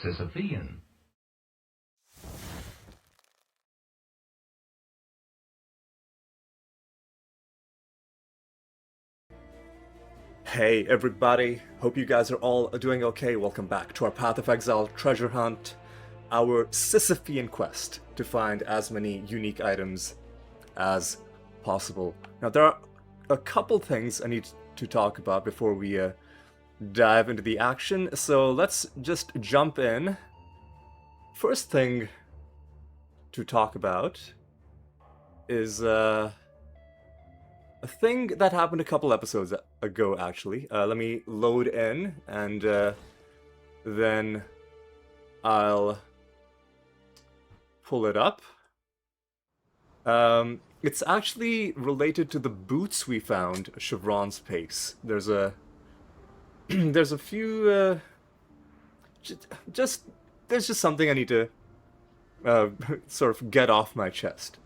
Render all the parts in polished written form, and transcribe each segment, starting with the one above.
Sisyphean. Hey everybody, hope you guys are all doing okay. Welcome back to our Path of Exile treasure hunt, our Sisyphean quest to find as many unique items as possible. Now there are a couple things I need to talk about before we dive into the action, so let's just jump in. First thing to talk about is a thing that happened a couple episodes ago, actually. Let me load in, and then I'll pull it up. It's actually related to the boots we found, Chevron's Pace. There's a there's a few just there's just something I need to sort of get off my chest,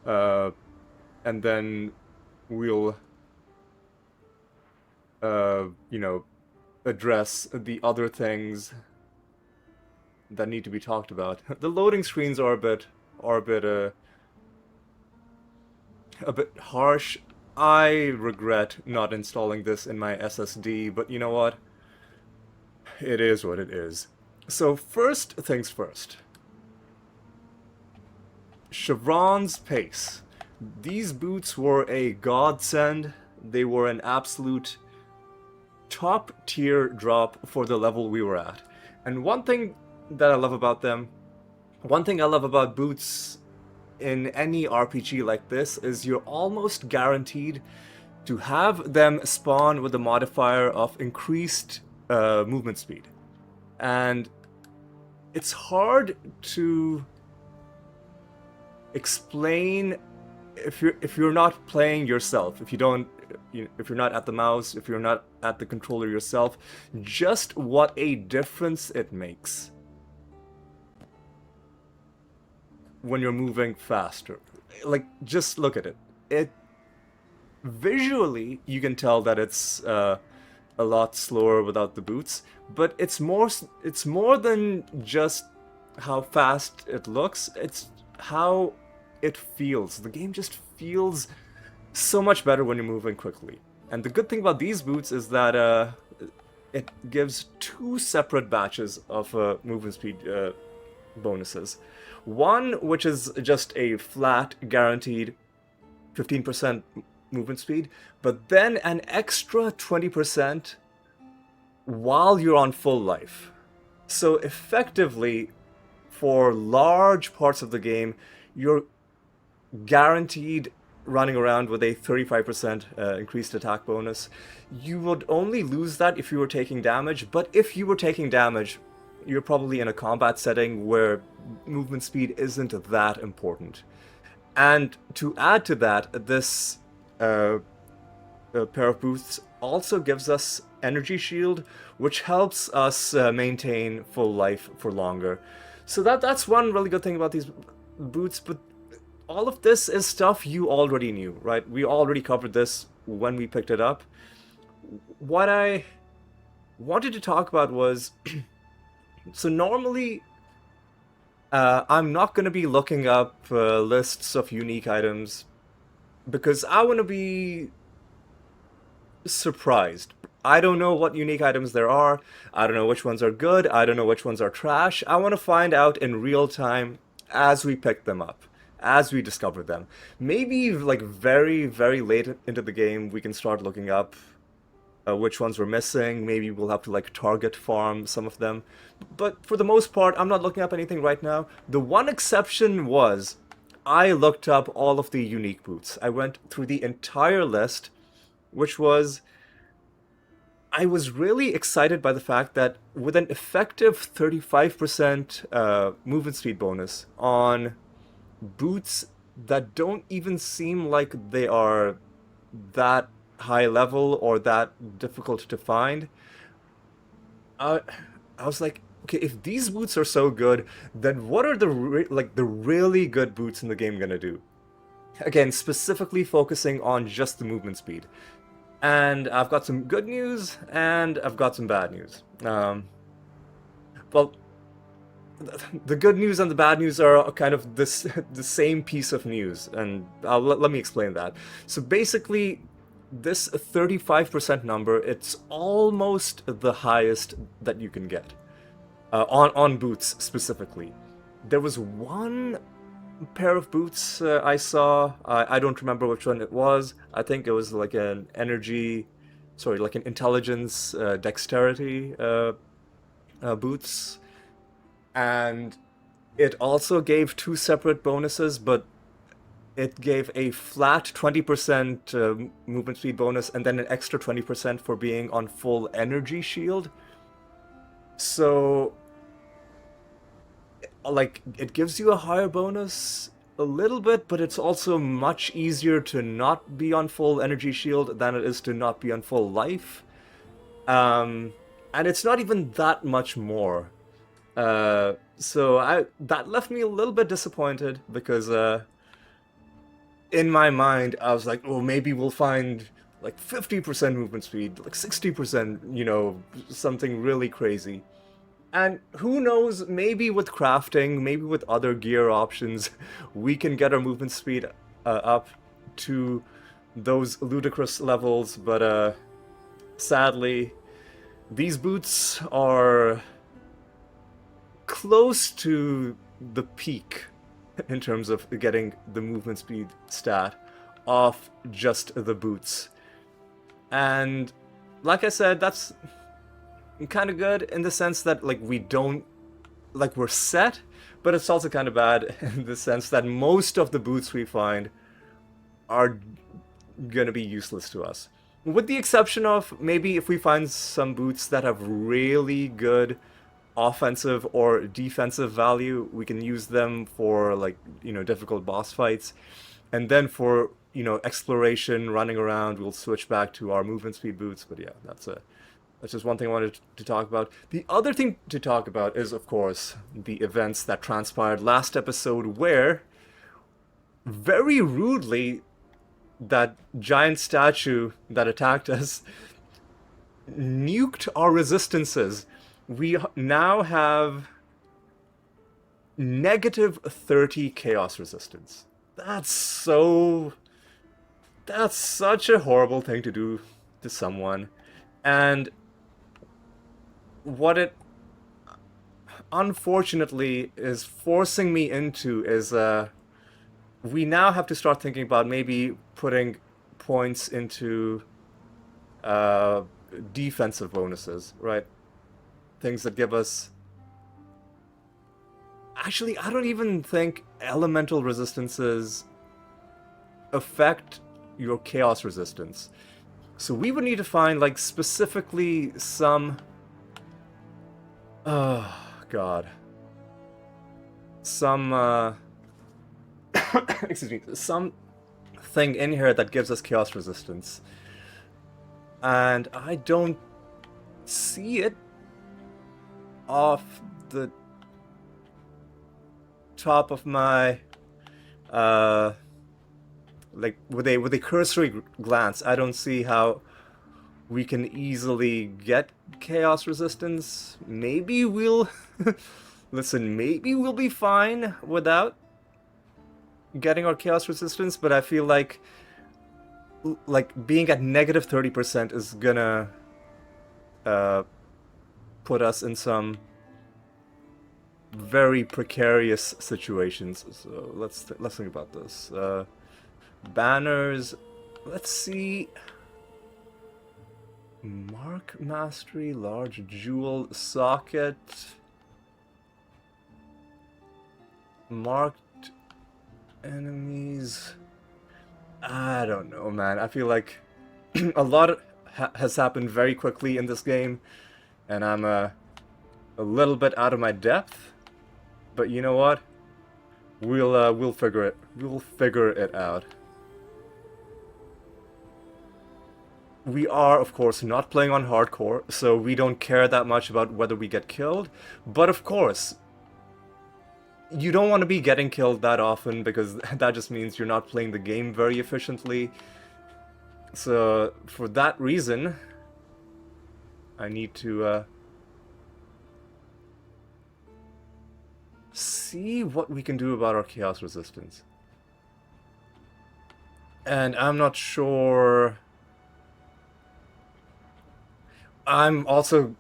and then we'll you know, address the other things that need to be talked about. The loading screens are a bit harsh. I regret not installing this in my SSD, but you know what? It is what it is. So first things first. Chevron's Pace. These boots were a godsend. They were an absolute top tier drop for the level we were at. And one thing that I love about them, one thing I love about boots in any RPG like this is you're almost guaranteed to have them spawn with a modifier of increased movement speed. And it's hard to explain if you're not playing yourself, if you're not at the mouse, if you're not at the controller yourself, just what a difference it makes when you're moving faster. Like, just look at it. It visually, you can tell that it's a lot slower without the boots, but it's more than just how fast it looks. It's how it feels. The game just feels so much better when you're moving quickly. And the good thing about these boots is that it gives two separate batches of movement speed bonuses. One, which is just a flat, guaranteed 15% movement speed, but then an extra 20% while you're on full life. So effectively, for large parts of the game, you're guaranteed running around with a 35% increased attack bonus. You would only lose that if you were taking damage, but if you were taking damage, you're probably in a combat setting where movement speed isn't that important. And to add to that, this pair of boots also gives us energy shield, which helps us maintain full life for longer. So that's one really good thing about these boots, but all of this is stuff you already knew, right? We already covered this when we picked it up. What I wanted to talk about was, so normally, I'm not going to be looking up lists of unique items because I want to be surprised. I don't know what unique items there are. I don't know which ones are good. I don't know which ones are trash. I want to find out in real time as we pick them up, as we discover them. Maybe like very, very late into the game, we can start looking up which ones we're missing. Maybe we'll have to like target farm some of them. But for the most part, I'm not looking up anything right now. The one exception was I looked up all of the unique boots. I went through the entire list, which was, I was really excited by the fact that with an effective 35% movement speed bonus on boots that don't even seem like they are that high level or that difficult to find, I was like, okay, if these boots are so good, then what are the really good boots in the game gonna do? Again, specifically focusing on just the movement speed. And I've got some good news, and I've got some bad news. Well, the good news and the bad news are kind of this the same piece of news, and let me explain that. So basically, this 35% number, it's almost the highest that you can get on boots specifically. There was one pair of boots I saw. I don't remember which one it was. I think it was like an energy, sorry, like an intelligence, dexterity boots, and it also gave two separate bonuses, but it gave a flat 20% movement speed bonus and then an extra 20% for being on full energy shield. So, like, it gives you a higher bonus a little bit, but it's also much easier to not be on full energy shield than it is to not be on full life. And it's not even that much more. So that left me a little bit disappointed because in my mind I was like, oh, maybe we'll find like 50% movement speed, like 60%, something really crazy. And who knows, maybe with crafting, maybe with other gear options, we can get our movement speed up to those ludicrous levels, but sadly, these boots are close to the peak in terms of getting the movement speed stat off just the boots. And like I said, that's kind of good in the sense that like we're set, but it's also kind of bad in the sense that most of the boots we find are gonna be useless to us. With the exception of maybe if we find some boots that have really good offensive or defensive value, we can use them for like, difficult boss fights. And then for, exploration, running around, we'll switch back to our movement speed boots. But yeah, that's just one thing I wanted to talk about. The other thing to talk about is, of course, the events that transpired last episode where, very rudely, that giant statue that attacked us nuked our resistances. We now have negative 30 chaos resistance. That's such a horrible thing to do to someone. And what it unfortunately is forcing me into is we now have to start thinking about maybe putting points into defensive bonuses, right? Things that give us... Actually, I don't even think elemental resistances affect your chaos resistance. So we would need to find, like, specifically some... Oh, God. Some, excuse me. Some thing in here that gives us chaos resistance. And I don't see it off the top of my like with a cursory glance. I don't see how we can easily get chaos resistance. Maybe we'll listen, maybe we'll be fine without getting our chaos resistance, but I feel like being at negative 30% is gonna put us in some very precarious situations. So let's think about this. Banners. Let's see. Mark Mastery, large jewel socket. Marked enemies. I don't know, man. I feel like a lot has happened very quickly in this game, and I'm a little bit out of my depth. But you know what? We'll figure it out. We are, of course, not playing on hardcore, so we don't care that much about whether we get killed. But of course, you don't want to be getting killed that often, because that just means you're not playing the game very efficiently. So, for that reason, I need to see what we can do about our chaos resistance. And I'm not sure. I've also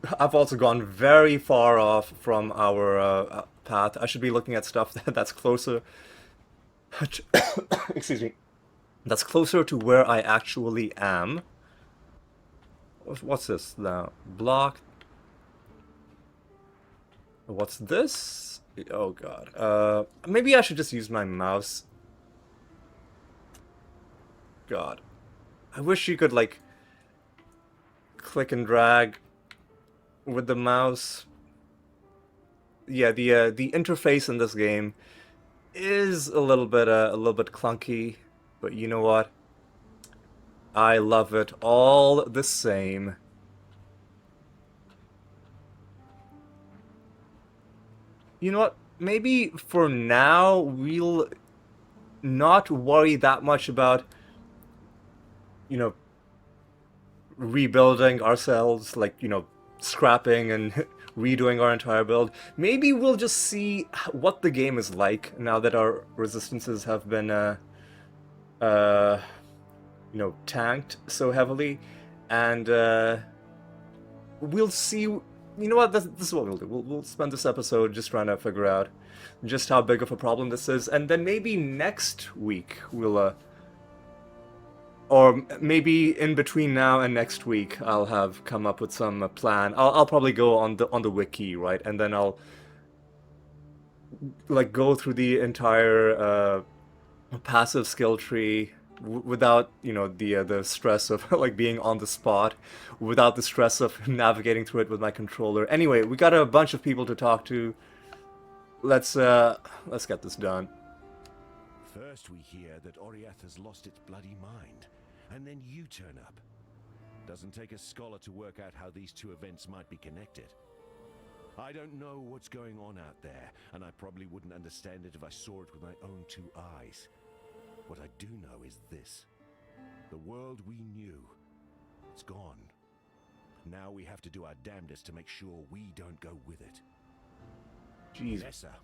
gone very far off from our path. I should be looking at stuff that's closer. Excuse me. That's closer to where I actually am. What's this now? Block. What's this? Oh god. Maybe I should just use my mouse. God. I wish you could, like, click and drag with the mouse. Yeah, the interface in this game is a little bit clunky, but you know what? I love it all the same. You know what? Maybe for now we'll not worry that much about, you know, rebuilding ourselves, like, you know, scrapping and redoing our entire build. Maybe we'll just see what the game is like now that our resistances have been, you know, tanked so heavily, and we'll see. You know what? This is what we'll do. We'll spend this episode just trying to figure out just how big of a problem this is, and then maybe next week we'll, or maybe in between now and next week, I'll have come up with some plan. I'll probably go on the wiki, right, and then I'll like go through the entire passive skill tree without, you know, the stress of like being on the spot, without the stress of navigating through it with my controller. Anyway, we got a bunch of people to talk to. Let's get this done. First we hear that Oriath has lost its bloody mind, and then you turn up. Doesn't take a scholar to work out how these two events might be connected. I don't know what's going on out there, and I probably wouldn't understand it if I saw it with my own two eyes. What I do know is this. The world we knew, it's gone. Now we have to do our damnedest to make sure we don't go with it. Jeez. Nessa,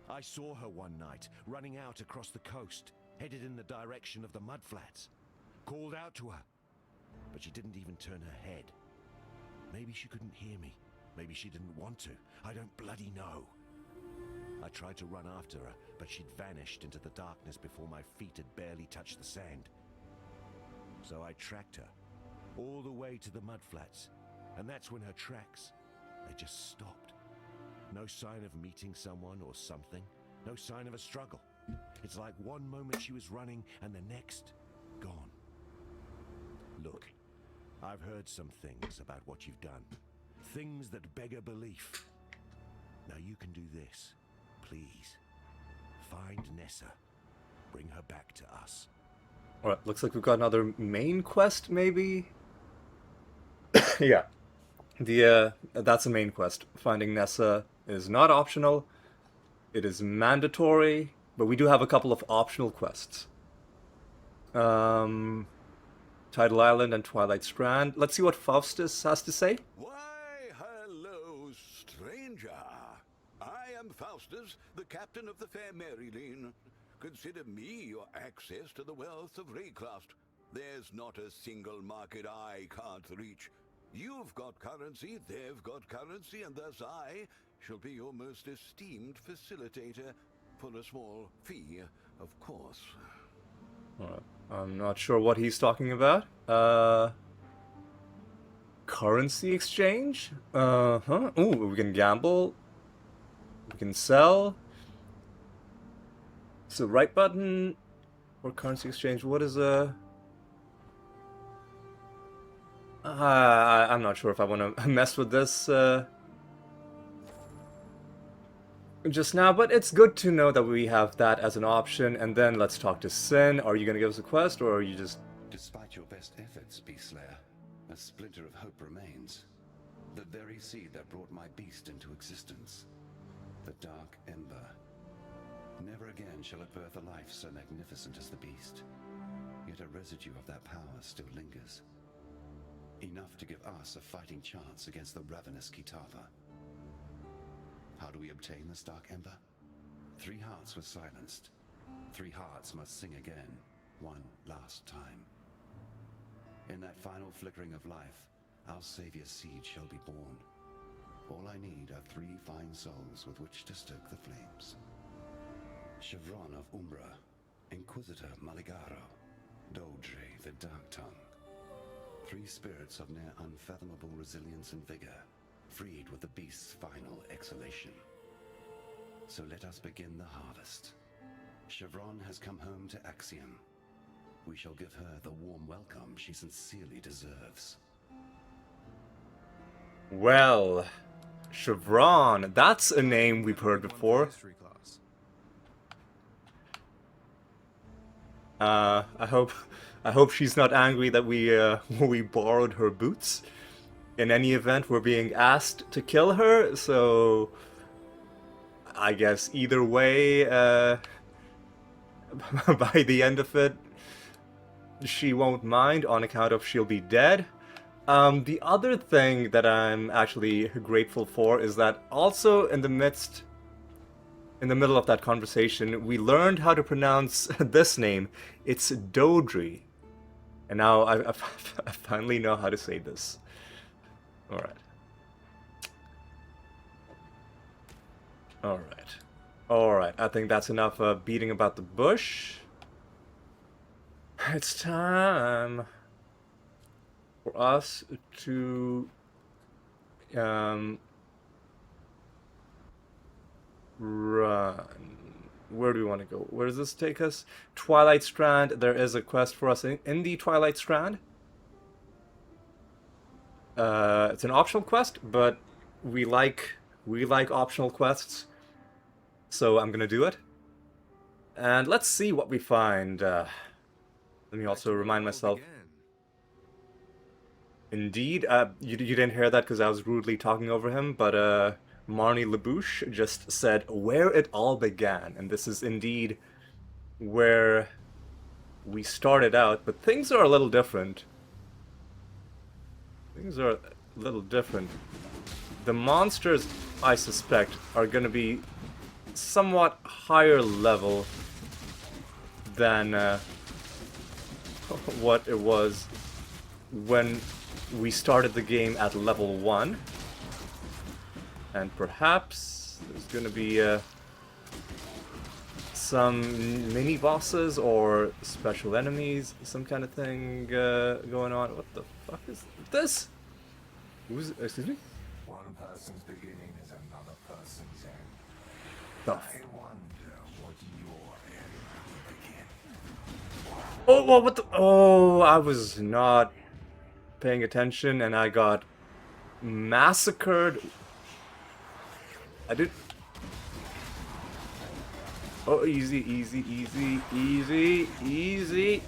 I saw her one night, running out across the coast, headed in the direction of the mudflats. Called out to her, but she didn't even turn her head. Maybe she couldn't hear me. Maybe she didn't want to. I don't bloody know. I tried to run after her, but she'd vanished into the darkness before my feet had barely touched the sand. So I tracked her, all the way to the mudflats, and that's when her tracks, they just stopped. No sign of meeting someone or something, no sign of a struggle. It's like one moment she was running and the next, gone. Look, I've heard some things about what you've done. Things that beg a belief. Now you can do this. Please. Find Nessa. Bring her back to us. Alright, looks like we've got another main quest, maybe? Yeah. That's a main quest. Finding Nessa is not optional. It is mandatory, but we do have a couple of optional quests. Tidal Island and Twilight Strand. Let's see what Faustus has to say. Why, hello, stranger. I am Faustus, the captain of the fair Maryline. Consider me your access to the wealth of Raycroft. There's not a single market I can't reach. You've got currency, they've got currency, and thus I shall be your most esteemed facilitator for a small fee, of course. I'm not sure what he's talking about. Currency exchange? Uh-huh. Ooh, we can gamble. We can sell. So right button or currency exchange. What is I'm not sure if I want to mess with this just now, but it's good to know that we have that as an option. And then let's talk to Sin. Are you going to give us a quest, or are you just... Despite your best efforts, Beast Slayer, a splinter of hope remains. The very seed that brought my beast into existence. The Dark Ember. Never again shall it birth a life so magnificent as the beast. Yet a residue of that power still lingers. Enough to give us a fighting chance against the ravenous Kitava. How do we obtain this Dark Ember? 3 hearts were silenced. 3 hearts must sing again, one last time. In that final flickering of life, our Savior's seed shall be born. All I need are 3 fine souls with which to stoke the flames. Chevron of Umbra, Inquisitor Maligaro, Dodre the Dark Tongue. 3 spirits of near unfathomable resilience and vigor, freed with the beast's final exhalation. So let us begin the harvest. Chevron has come home to Axiom. We shall give her the warm welcome she sincerely deserves. Well, Chevron, that's a name we've heard before. I hope she's not angry that we borrowed her boots. In any event, we're being asked to kill her, so I guess either way, by the end of it, she won't mind on account of she'll be dead. The other thing that I'm actually grateful for is that also in the middle of that conversation, we learned how to pronounce this name. It's Dodri. And now I finally know how to say this. Alright. Alright. Alright, I think that's enough beating about the bush. It's time for us to run. Where do we want to go? Where does this take us? Twilight Strand. There is a quest for us in the Twilight Strand. It's an optional quest, but we like optional quests, so I'm gonna do it. And let's see what we find. Let me also remind myself. Indeed, you didn't hear that because I was rudely talking over him, but Marnie LaBouche just said where it all began, and this is indeed where we started out, but things are a little different. Things are a little different. The monsters, I suspect, are going to be somewhat higher level than what it was when we started the game at level 1. And perhaps there's going to be some mini-bosses or special enemies, some kind of thing going on. What the fuck is this? Who's... excuse me? One person's beginning is another person's end. The I wonder what your end will begin. oh, what the... oh, I was not paying attention and I got massacred. I did... oh, easy, easy, easy, easy, easy.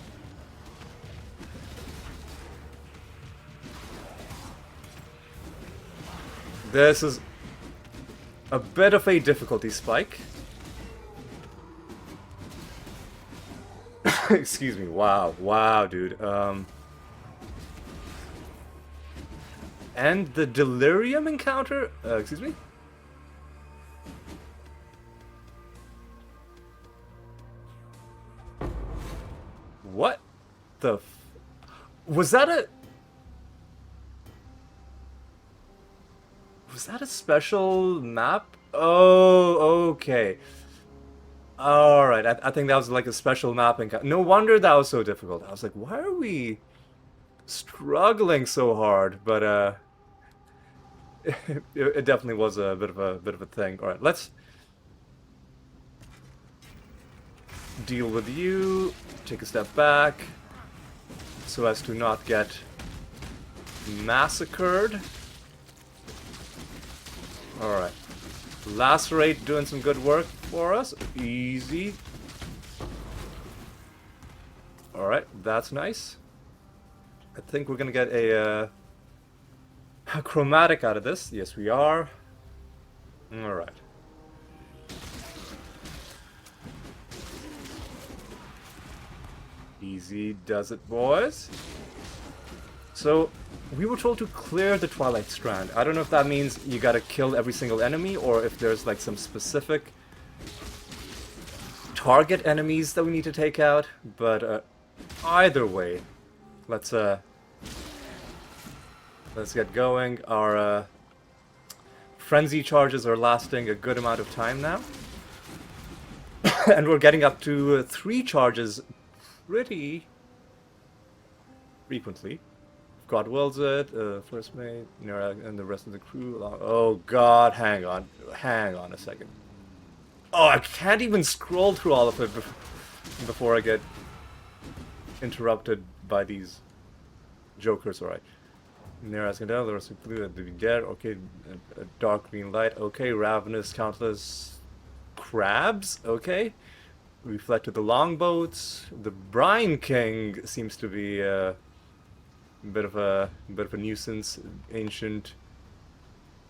This is a bit of a difficulty spike. Excuse me. Wow. Wow, dude. And the delirium encounter? Excuse me? What the was that a... was that a special map? Oh, okay. Alright, I think that was like a special map encounter. No wonder that was so difficult. I was like, why are we struggling so hard? But it definitely was a bit of a thing. Alright, let's deal with you. Take a step back so as to not get massacred. Alright. Lacerate doing some good work for us. Easy. Alright, that's nice. I think we're gonna get a chromatic out of this. Yes, we are. Alright. Easy does it, boys. So, we were told to clear the Twilight Strand. I don't know if that means you gotta kill every single enemy, or if there's like some specific target enemies that we need to take out, but either way, let's get going. Our frenzy charges are lasting a good amount of time now. And we're getting up to 3 charges pretty frequently. If God wills it, first mate, Nira, and the rest of the crew. Oh god, hang on a second. Oh, I can't even scroll through all of it before I get interrupted by these jokers. Alright. Nira's gonna tell the rest of the crew to be dead. Okay, a dark green light. Okay, ravenous, countless crabs. Okay. Reflected the longboats. The Brine King seems to be a bit of a nuisance. Ancient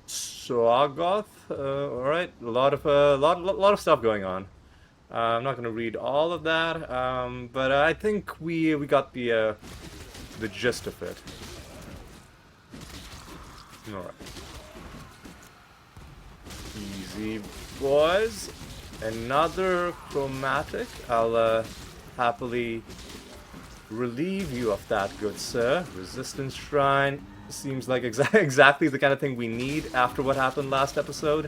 Soagoth. All right, a lot of stuff going on. I'm not gonna read all of that, but I think we got the gist of it. All right, easy, boys. Another chromatic. I'll happily relieve you of that, good sir. Resistance Shrine seems like exactly the kind of thing we need after what happened last episode.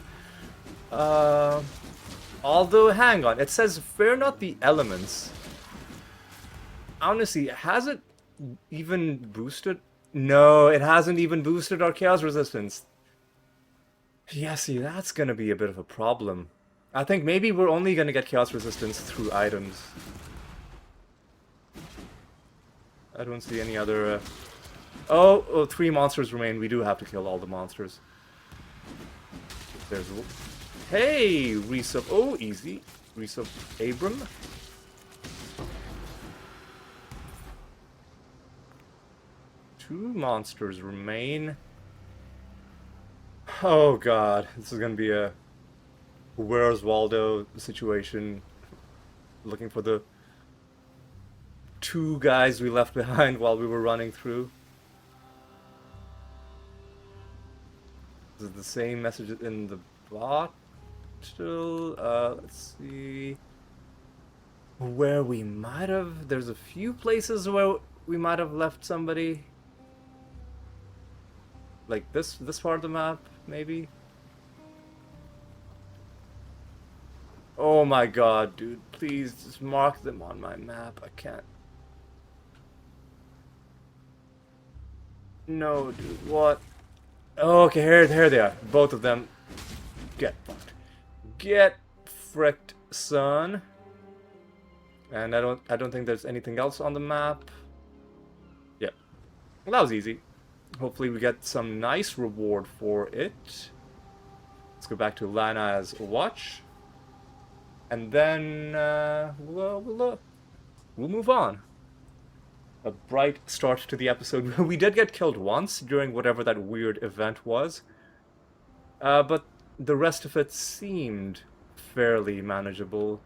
Although, hang on, it says fear not the elements. Honestly, has it even boosted? No, it hasn't even boosted our chaos resistance. Yeah, see, that's gonna be a bit of a problem. I think maybe we're only gonna get chaos resistance through items. I don't see any other... Oh, 3 monsters remain. We do have to kill all the monsters. There's... Hey, Resub. Oh, easy. Resub Abram. Two monsters remain. Oh god, this is gonna be a Where's Waldo situation. Looking for the 2 guys we left behind while we were running through. Is it the same message in the bot still? Let's see. Where we might have... There's a few places where we might have left somebody. Like this part of the map, maybe? Oh my god, dude. Please just mark them on my map. I can't. No, dude. What? Oh, okay, here they are. Both of them. Get fucked. Get fricked, son. And I don't think there's anything else on the map. Yeah. Well, that was easy. Hopefully we get some nice reward for it. Let's go back to Lana's watch. And then we'll move on. A bright start to the episode. We did get killed once during whatever that weird event was. But the rest of it seemed fairly manageable.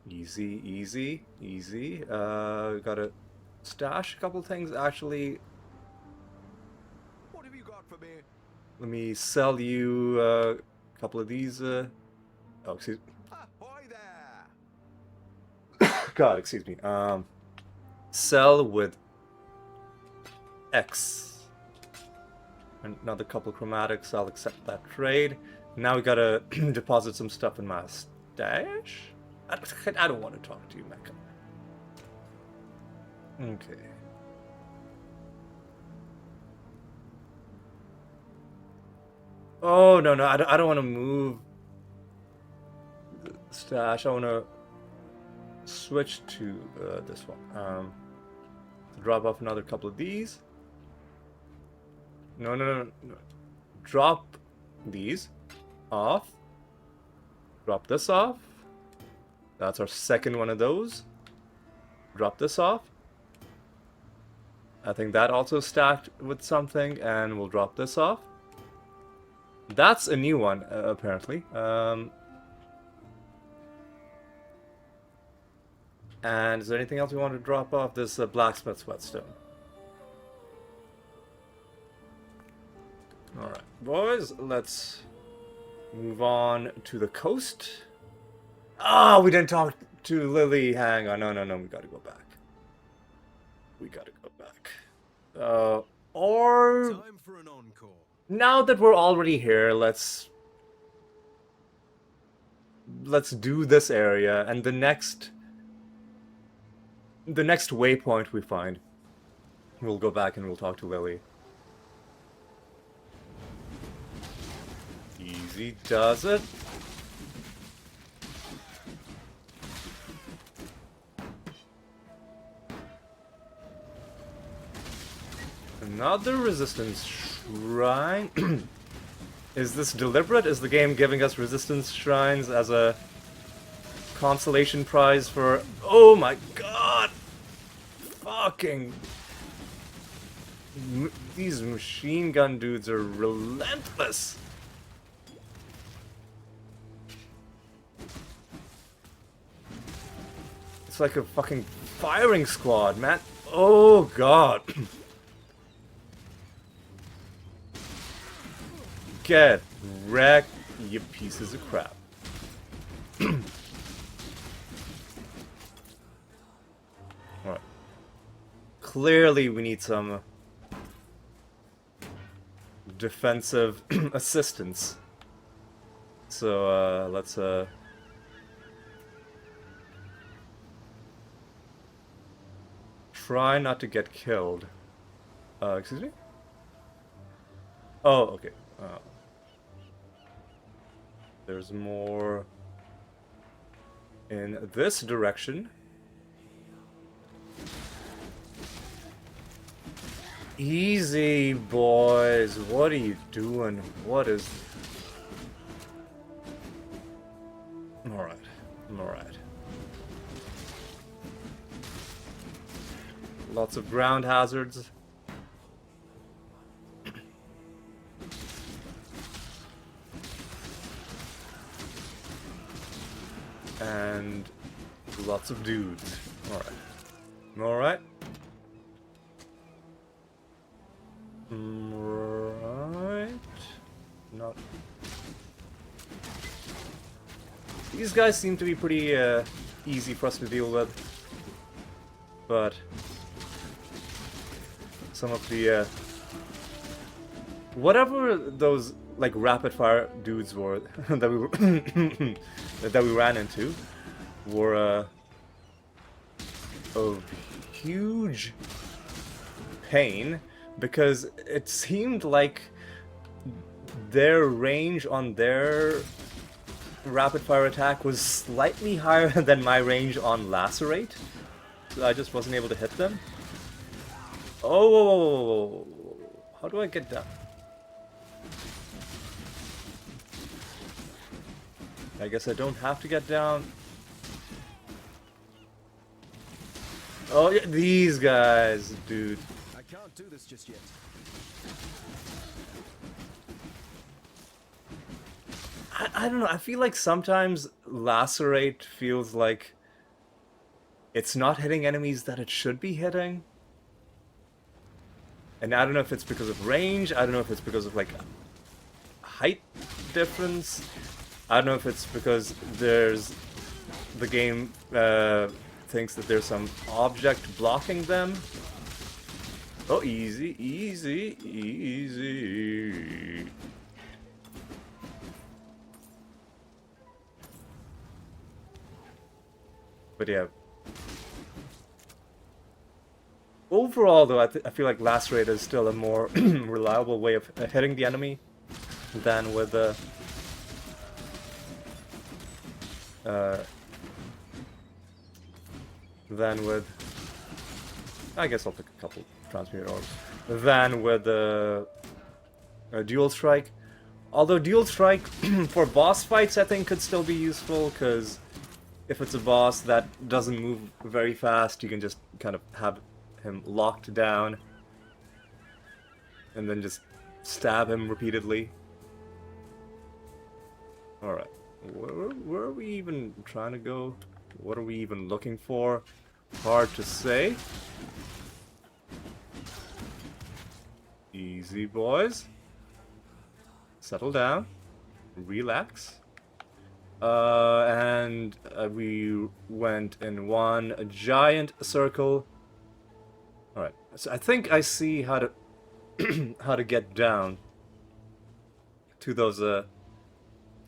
Easy, easy, easy. Gotta stash a couple things. Actually, What have you got for me? let me sell you a couple of these. Oh, excuse me. Ahoy there! God, excuse me. Sell with X. Another couple chromatics. I'll accept that trade. Now we gotta deposit some stuff in my stash. I don't want to talk to you, Mecca. Okay. Oh no, I don't want to move the stash. I want to switch to this one. Drop off another couple of these. No. Drop these off. Drop this off. That's our second one of those. Drop this off. I think that also stacked with something, and we'll drop this off. That's a new one, apparently. And is there anything else we want to drop off? This blacksmith's whetstone. Alright, boys, let's move on to the coast. Oh, we didn't talk to Lily. Hang on. No, no, no. We gotta go back. We gotta go back. Or Time for an encore. now that we're already here, let's do this area, and the next waypoint we find, we'll go back and we'll talk to Lily. Easy does it. Another resistance shrine. Is this deliberate? Is the game giving us resistance shrines as a consolation prize for... Oh my god! Fucking... These machine gun dudes are relentless! It's like a fucking firing squad, man. Oh god. Get wrecked, you pieces of crap. Alright. Clearly we need some defensive assistance. So, let's, try not to get killed. Excuse me? Oh, okay. There's more in this direction. Easy, boys. What are you doing? What is... Alright. Alright. Lots of ground hazards. And lots of dudes. Alright. Alright. Right. Not... These guys seem to be pretty easy for us to deal with. But... some of the... whatever those, like, rapid-fire dudes were that we were that we ran into were of huge pain, because it seemed like their range on their rapid-fire attack was slightly higher than my range on lacerate, so I just wasn't able to hit them. Oh, whoa, whoa, whoa, whoa, whoa. How do I get down? I guess I don't have to get down. Oh, yeah, these guys, dude. I can't do this just yet. I don't know, I feel like sometimes lacerate feels like it's not hitting enemies that it should be hitting. And I don't know if it's because of range, I don't know if it's because of, like, height difference. I don't know if it's because there's... the game thinks that there's some object blocking them. Oh, easy, easy, easy. But yeah. Overall, though, I feel like lacerate is still a more reliable way of hitting the enemy than with I guess I'll pick a couple transmuted orbs. Than with dual strike. Although dual strike for boss fights, I think, could still be useful, because if it's a boss that doesn't move very fast, you can just kind of have him locked down and then just stab him repeatedly. Alright. Where are we even trying to go? What are we even looking for? Hard to say. Easy, boys. Settle down. Relax. And we went in one giant circle. Alright, so I think I see how to how to get down to those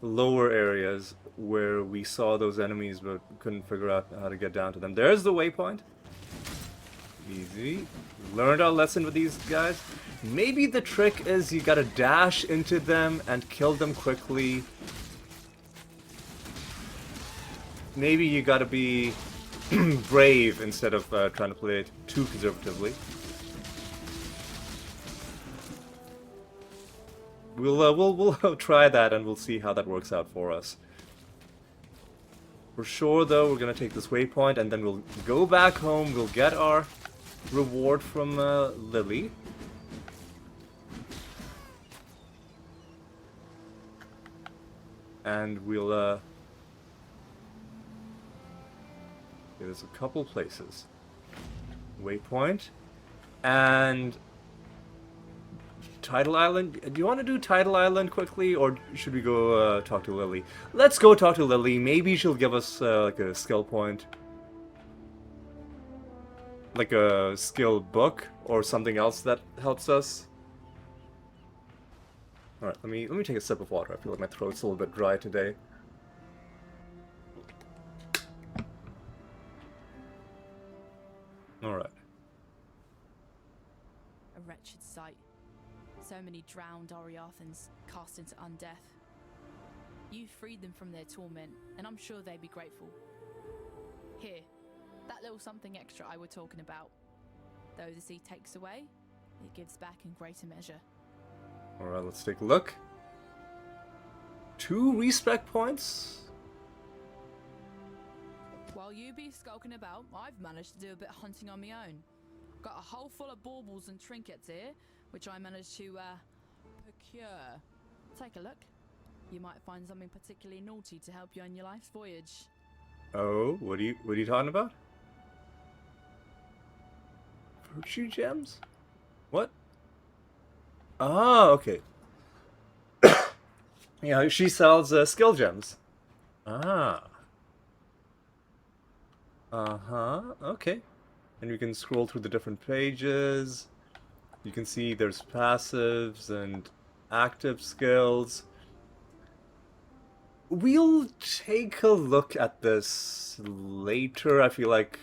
lower areas where we saw those enemies but couldn't figure out how to get down to them. There's the waypoint. Easy. Learned our lesson with these guys. Maybe the trick is you gotta dash into them and kill them quickly. Maybe you gotta be brave instead of trying to play it too conservatively. We'll try that and we'll see how that works out for us. For sure, though, we're gonna take this waypoint and then we'll go back home. We'll get our reward from Lily. And we'll okay, there's a couple places. Waypoint and Tidal Island. Do you want to do Tidal Island quickly, or should we go talk to Lily? Let's go talk to Lily. Maybe she'll give us like a skill point, like a skill book or something else that helps us. All right, let me take a sip of water. I feel like my throat's a little bit dry today. All right. A wretched sight. So many drowned Oriathans cast into undeath. You freed them from their torment, and I'm sure they'd be grateful. Here, that little something extra I were talking about. Though the sea takes away, it gives back in greater measure. Alright, let's take a look. 2 respec points? While you be skulking about, I've managed to do a bit of hunting on my own. Got a hole full of baubles and trinkets here, which I managed to, procure. Take a look. You might find something particularly naughty to help you on your life's voyage. Oh, what are you talking about? Virtue gems? What? Ah, okay. Yeah, she sells skill gems. Ah. Uh-huh, okay. And you can scroll through the different pages. You can see there's passives and active skills. We'll take a look at this later. I feel like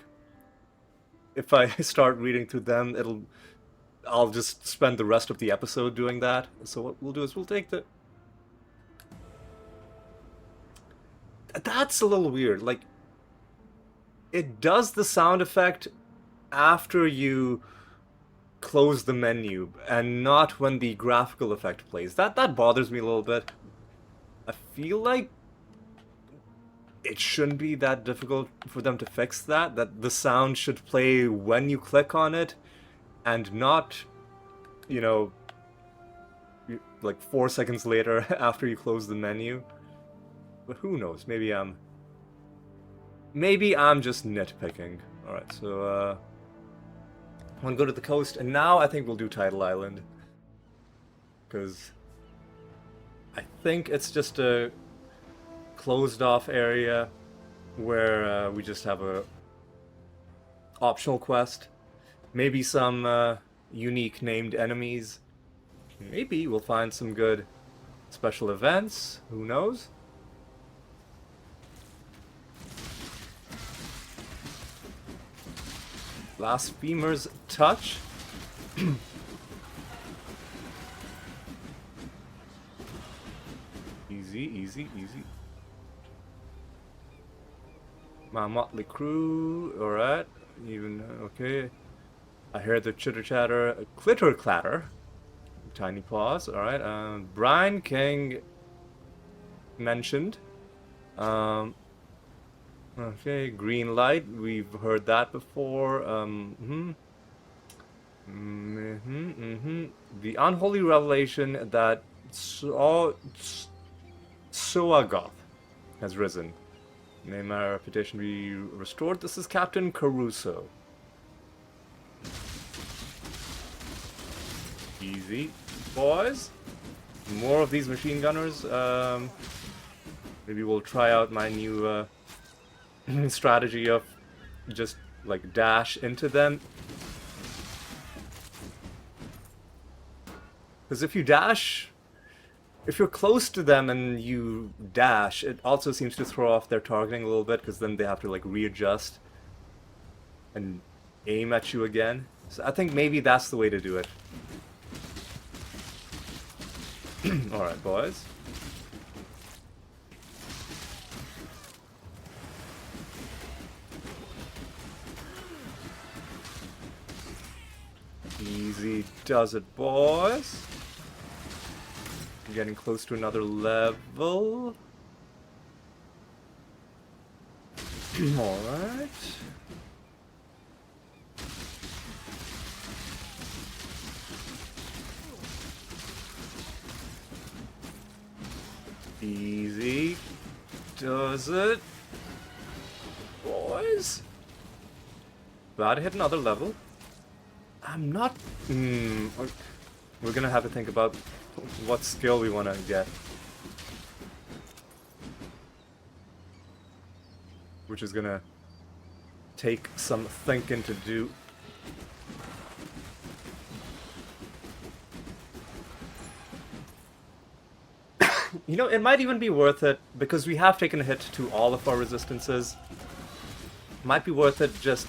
if I start reading through them, I'll just spend the rest of the episode doing that. So what we'll do is we'll take the... That's a little weird. Like, it does the sound effect after you close the menu and not when the graphical effect plays. That bothers me a little bit. I feel like it shouldn't be that difficult for them to fix that. That the sound should play when you click on it and not, you know, like 4 seconds later after you close the menu. But who knows? Maybe I'm just nitpicking. Alright, so I'm gonna go to the coast, and now I think we'll do Tidal Island. Because I think it's just a closed off area where we just have a optional quest. Maybe some unique named enemies. Maybe we'll find some good special events. Who knows? Blasphemer's Touch. Easy. My motley crew, alright. Even, okay. I heard the chitter chatter, clitter clatter. Tiny paws, alright. Brian King mentioned. Okay, green light, we've heard that before. The unholy revelation that Soagoth has risen. May my reputation be restored. This is Captain Caruso. Easy, boys. More of these machine gunners. Maybe we'll try out my new strategy of just like dash into them. Because if you dash, if you're close to them and you dash, it also seems to throw off their targeting a little bit, because then they have to like readjust and aim at you again. So I think maybe that's the way to do it. Alright, boys. Easy does it, boys. Getting close to another level. Alright. Easy does it, boys. About to hit another level. I'm not... we're gonna have to think about what skill we want to get. Which is gonna take some thinking to do. You know, it might even be worth it, because we have taken a hit to all of our resistances. Might be worth it just...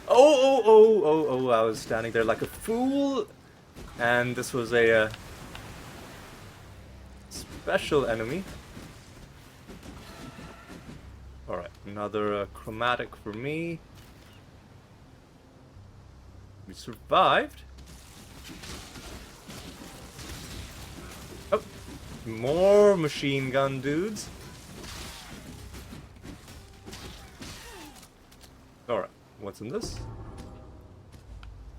Oh, I was standing there like a fool. And this was a special enemy. Alright, another chromatic for me. We survived. Oh, more machine gun dudes. Alright, what's in this?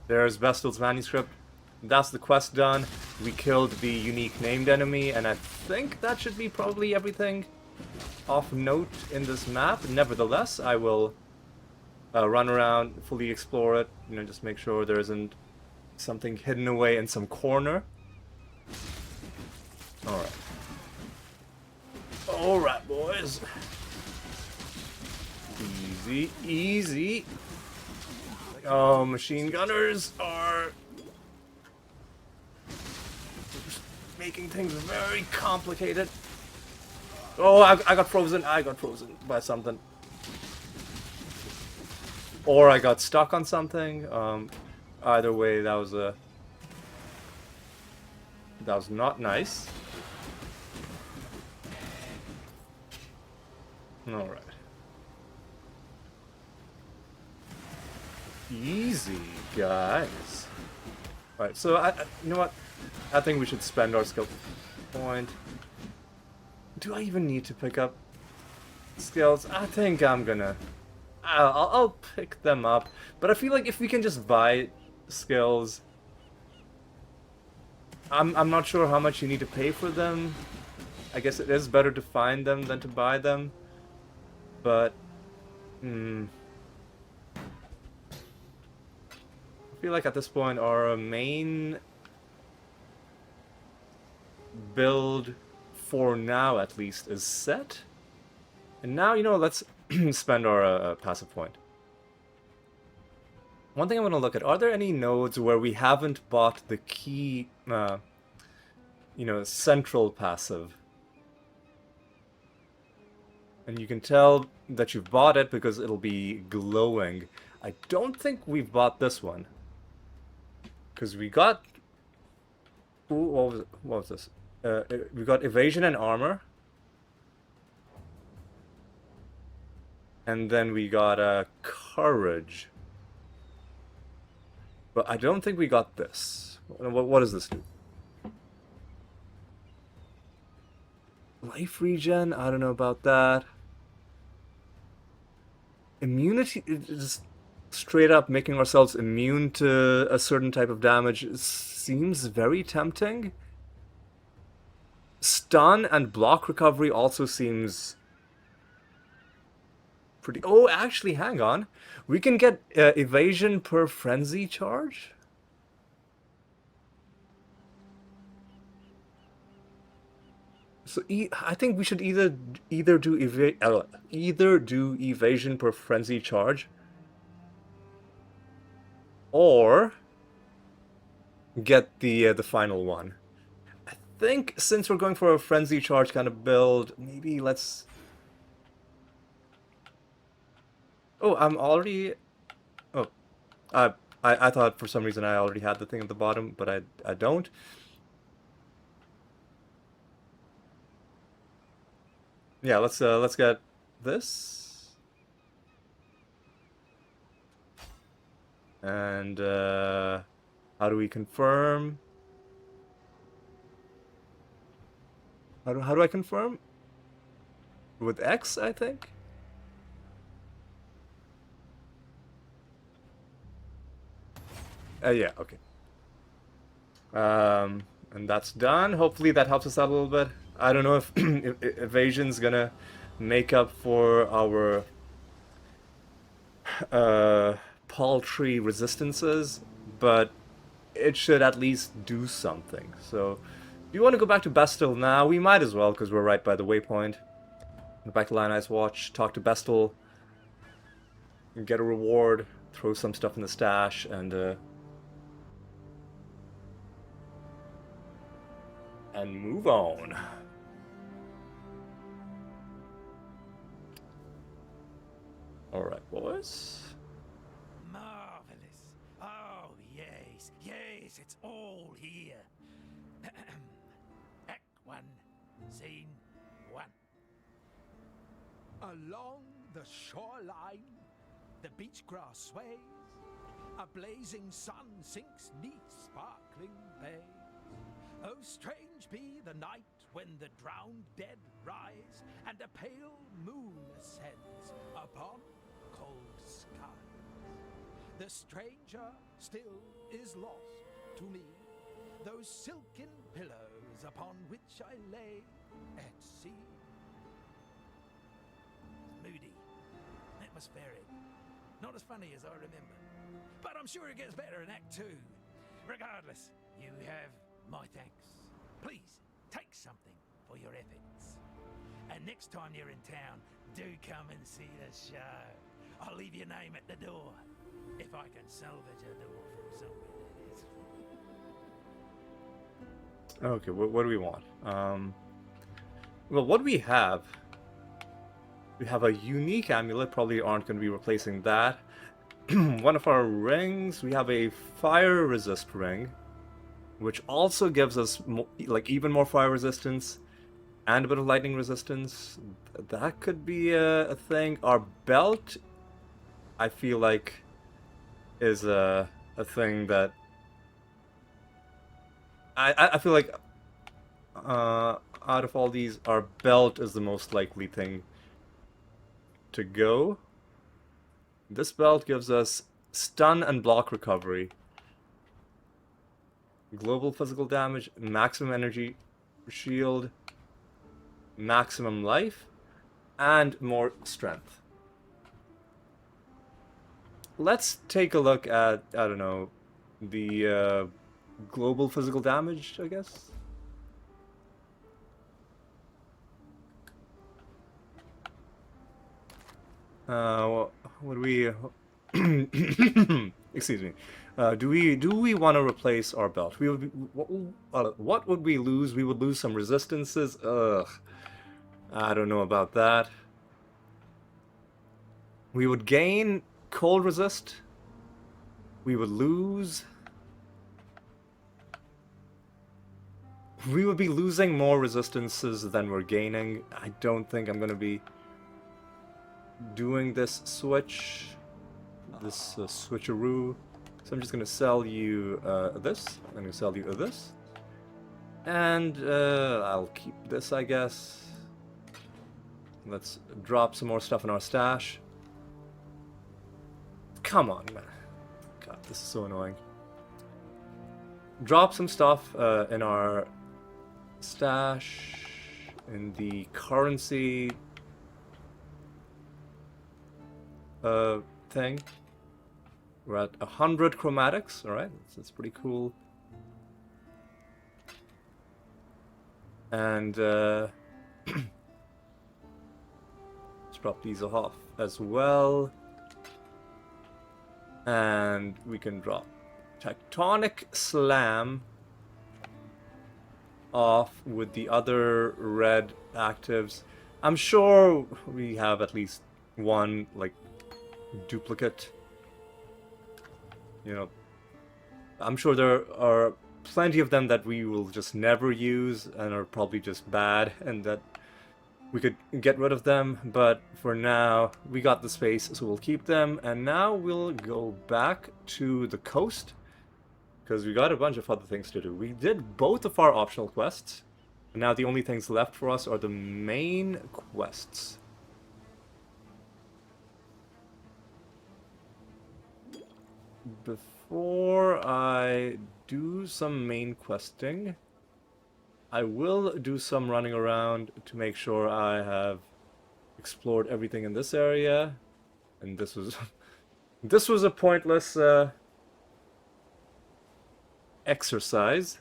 There's Vestal's manuscript. That's the quest done. We killed the unique named enemy, and I think that should be probably everything of note in this map. Nevertheless, I will run around, fully explore it, you know, just make sure there isn't something hidden away in some corner. Alright. Alright, boys. Easy, easy. Oh, machine gunners are making things very complicated. Oh, I got frozen. I got frozen by something. Or I got stuck on something. Either way, that was not nice. Alright. Easy, guys. Alright, so you know what? I think we should spend our skill point. Do I even need to pick up skills? I think I'm gonna... I'll pick them up. But I feel like if we can just buy skills... I'm not sure how much you need to pay for them. I guess it is better to find them than to buy them. But... I feel like at this point our main build, for now at least, is set. And now, you know, let's spend our passive point. One thing I want to look at, are there any nodes where we haven't bought the key, you know, central passive? And you can tell that you've bought it because it'll be glowing. I don't think we've bought this one. Because we got... Ooh, what was this? We got evasion and armor. And then we got courage. But I don't think we got this. What does this do? Life regen? I don't know about that. Immunity... Just straight up making ourselves immune to a certain type of damage seems very tempting. Stun and block recovery also seems pretty... Oh, actually, hang on. We can get evasion per frenzy charge? So I think we should either do evasion per frenzy charge, or get the final one. I think since we're going for a frenzy charge kind of build, maybe let's. Oh, I'm already. Oh, I thought for some reason I already had the thing at the bottom, but I don't. Yeah, let's get this. And how do we confirm? How do I confirm? With X, I think. Yeah, okay. And that's done. Hopefully that helps us out a little bit. I don't know if evasion's gonna make up for our paltry resistances, but it should at least do something. So, if you want to go back to Bestel now, we might as well, because we're right by the waypoint. Go back to Lionized Watch, talk to Bestel, get a reward, throw some stuff in the stash, and move on. Alright, boys. Marvelous. Oh, yes, yes, it's all here. Act 1, Scene 1. Along the shoreline, the beach grass sways, a blazing sun sinks 'neath sparkling bays. Oh, strange be the night when the drowned dead rise, and a pale moon ascends upon cold skies. The stranger still is lost to me, those silken pillows upon which I lay at sea. Moody, atmospheric, not as funny as I remember, but I'm sure it gets better in Act 2. Regardless, you have my thanks. Please, take something for your efforts. And next time you're in town, do come and see the show. I'll leave your name at the door. If I can salvage a door from somewhere, that is. Okay, what do we want? Well, what we have a unique amulet, probably aren't going to be replacing that. One of our rings, we have a fire resist ring, which also gives us even more fire resistance and a bit of lightning resistance. That could be a thing. Our belt, I feel like, is a thing that I feel like out of all these, our belt is the most likely thing to go. This belt gives us stun and block recovery, global physical damage, maximum energy shield, maximum life, and more strength. Let's take a look at, I don't know, the global physical damage, I guess. What do we... Excuse me. Do we want to replace our belt? We would be, what would we lose? We would lose some resistances. Ugh. I don't know about that. We would gain cold resist. We would lose. We would be losing more resistances than we're gaining. I don't think I'm gonna be doing this switch, this switcheroo. So I'm just gonna sell you this. I'm gonna sell you this, and I'll keep this, I guess. Let's drop some more stuff in our stash. Come on, man. God, this is so annoying. Drop some stuff in our stash, in the currency thing. We're at 100 chromatics, alright, that's pretty cool. And let's drop these off as well. And we can drop Tectonic Slam off with the other red actives. I'm sure we have at least one, like, duplicate. You know, I'm sure there are plenty of them that we will just never use and are probably just bad, and that we could get rid of them, but for now we got the space, so we'll keep them. And now we'll go back to the coast because we got a bunch of other things to do. We did both of our optional quests, and now the only things left for us are the main quests. Before I do some main questing, I will do some running around to make sure I have explored everything in this area. And this was this was a pointless exercise.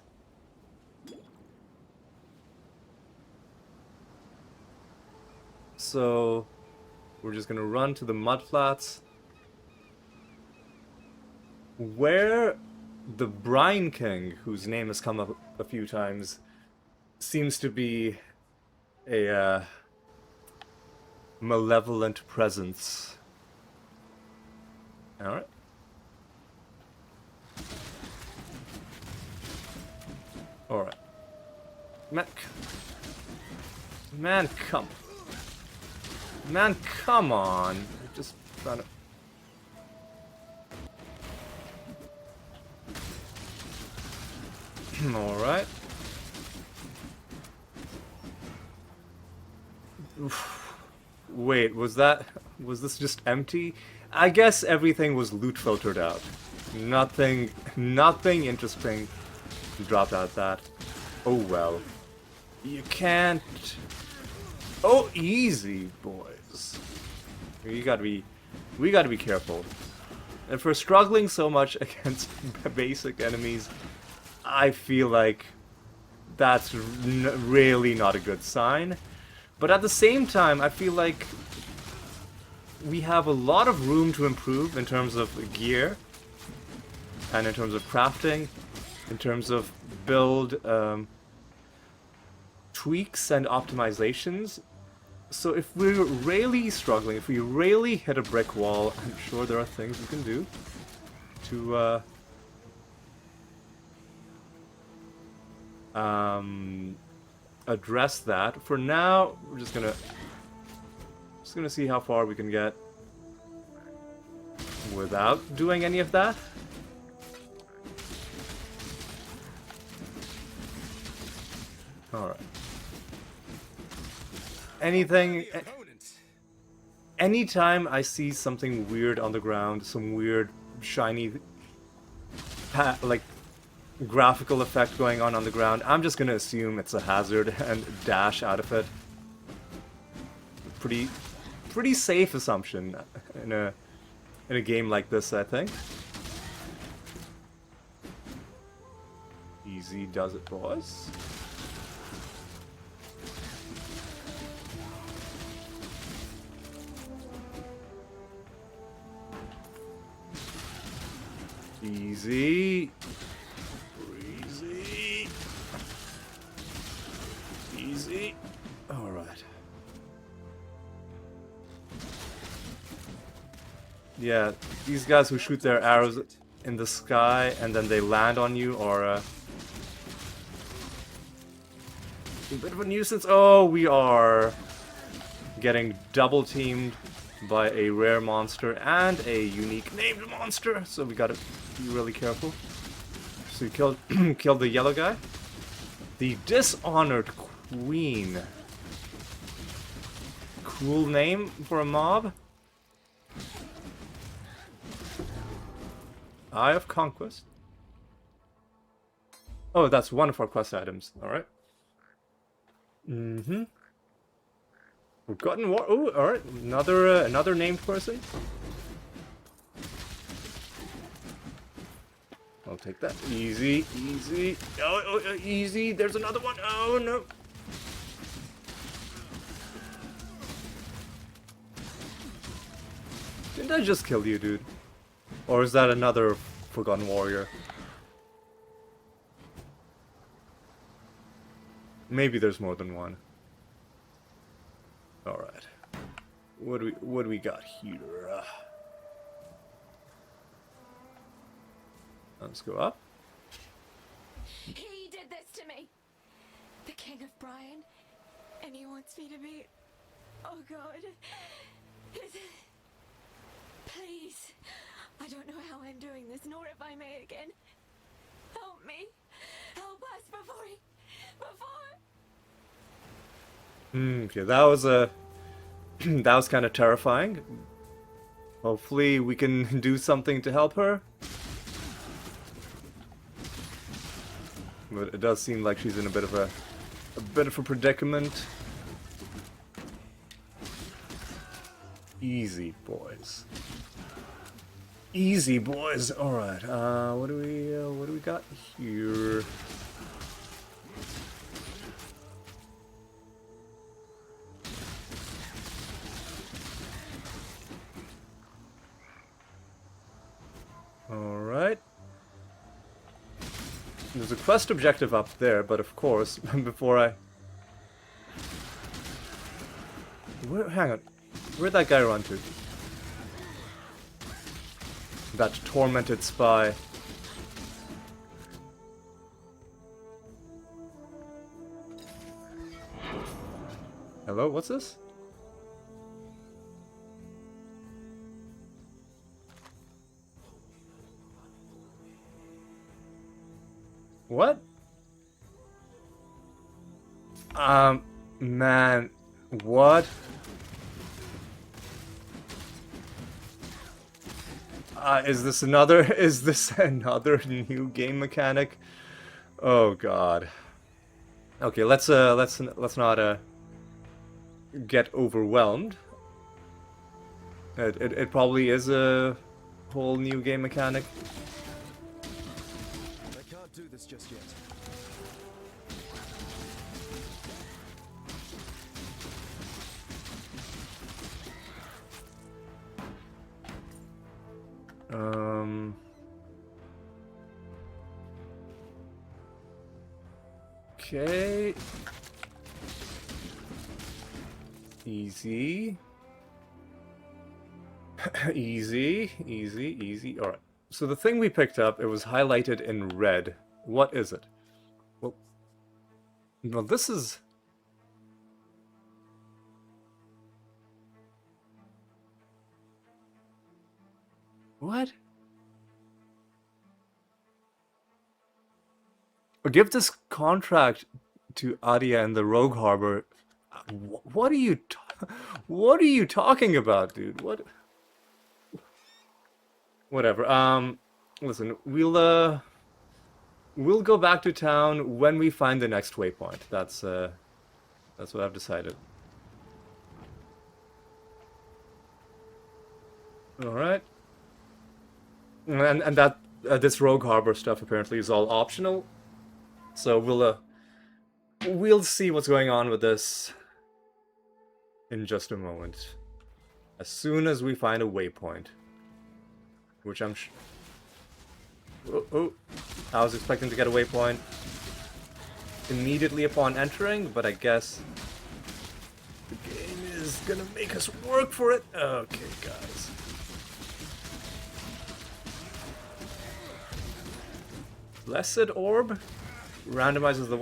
So we're just gonna run to the mudflats where the Brine King, whose name has come up a few times, seems to be a malevolent presence. Alright. Alright. Man, come. Man, come on. Just trying to... Alright. Wait, was this just empty? I guess everything was loot filtered out. Nothing interesting dropped out that. Oh well. You can't... Oh, easy, boys. We gotta be careful. And for struggling so much against basic enemies, I feel like that's really not a good sign. But at the same time, I feel like we have a lot of room to improve in terms of gear, and in terms of crafting, in terms of build tweaks and optimizations. So if we're really struggling, if we really hit a brick wall, I'm sure there are things we can do to address that. For now, we're just gonna see how far we can get without doing any of that. Alright. Anytime I see something weird on the ground, some weird shiny like graphical effect going on the ground, I'm just gonna assume it's a hazard and dash out of it. Pretty safe assumption in a game like this, I think. Easy does it, boys. Easy. Easy. Easy. Alright. Yeah, these guys who shoot their arrows in the sky and then they land on you are a bit of a nuisance. Oh, we are getting double teamed by a rare monster and a unique named monster, so we gotta be really careful. So we killed the yellow guy. The Dishonored Queen. Cool name for a mob. Eye of Conquest. Oh, that's one of our quest items. Alright. Mm-hmm. Forgotten War. Oh, alright. Another named person. I'll take that. Easy, easy. Oh, easy. There's another one. Oh, no. Didn't I just kill you, dude? Or is that another Forgotten Warrior? Maybe there's more than one. Alright. What do we got here? Let's go up. He did this to me. The King of Brian. And he wants me to be... Oh God. Please. I don't know how I'm doing this, nor if I may again. Help me. Help us before he... Before... Okay, that was a... that was kind of terrifying. Hopefully we can do something to help her. But it does seem like she's in a bit of a predicament. Easy, boys. Easy, boys. All right. What do we got here? All right. There's a quest objective up there, but of course, before I... hang on. Where'd that guy run to? That tormented spy. Hello, what's this? What? Man, what? Is this another new game mechanic? Oh God. Okay, let's not get overwhelmed. It probably is a whole new game mechanic. I can't do this just yet. Okay. Easy. Easy. Alright. So the thing we picked up, it was highlighted in red. What is it? Well, this is... What? Give this contract to Adia in the Rogue Harbor. What are you what are you talking about, dude? What? Whatever. Listen, we'll go back to town when we find the next waypoint. That's what I've decided. All right. And that this Rogue Harbor stuff apparently is all optional. So we'll see what's going on with this in just a moment. As soon as we find a waypoint. Which I'm I was expecting to get a waypoint immediately upon entering, but I guess the game is gonna make us work for it. Okay, guys. Blessed Orb randomizes the...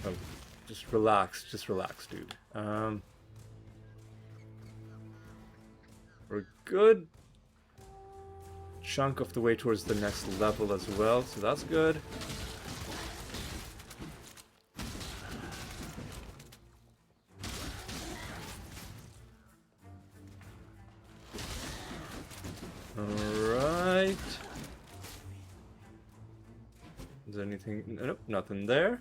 Oh, just relax, dude. We're a good chunk of the way towards the next level as well, so that's good. Alright. Is there anything? Nope, nothing there.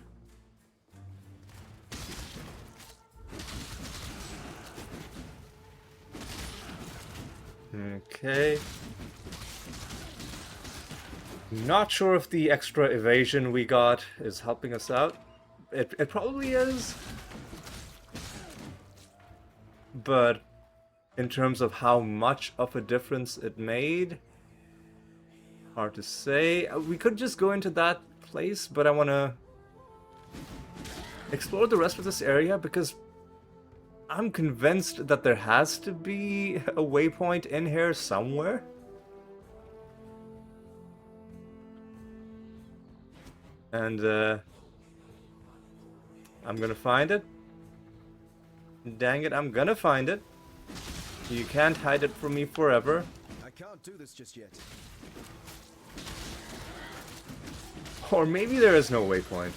Okay. Not sure if the extra evasion we got is helping us out. It probably is. but in terms of how much of a difference it made, hard to say. We could just go into that place, but I want to explore the rest of this area because I'm convinced that there has to be a waypoint in here somewhere. And I'm gonna find it. Dang it, I'm gonna find it. You can't hide it from me forever. I can't do this just yet. Or maybe there is no waypoint.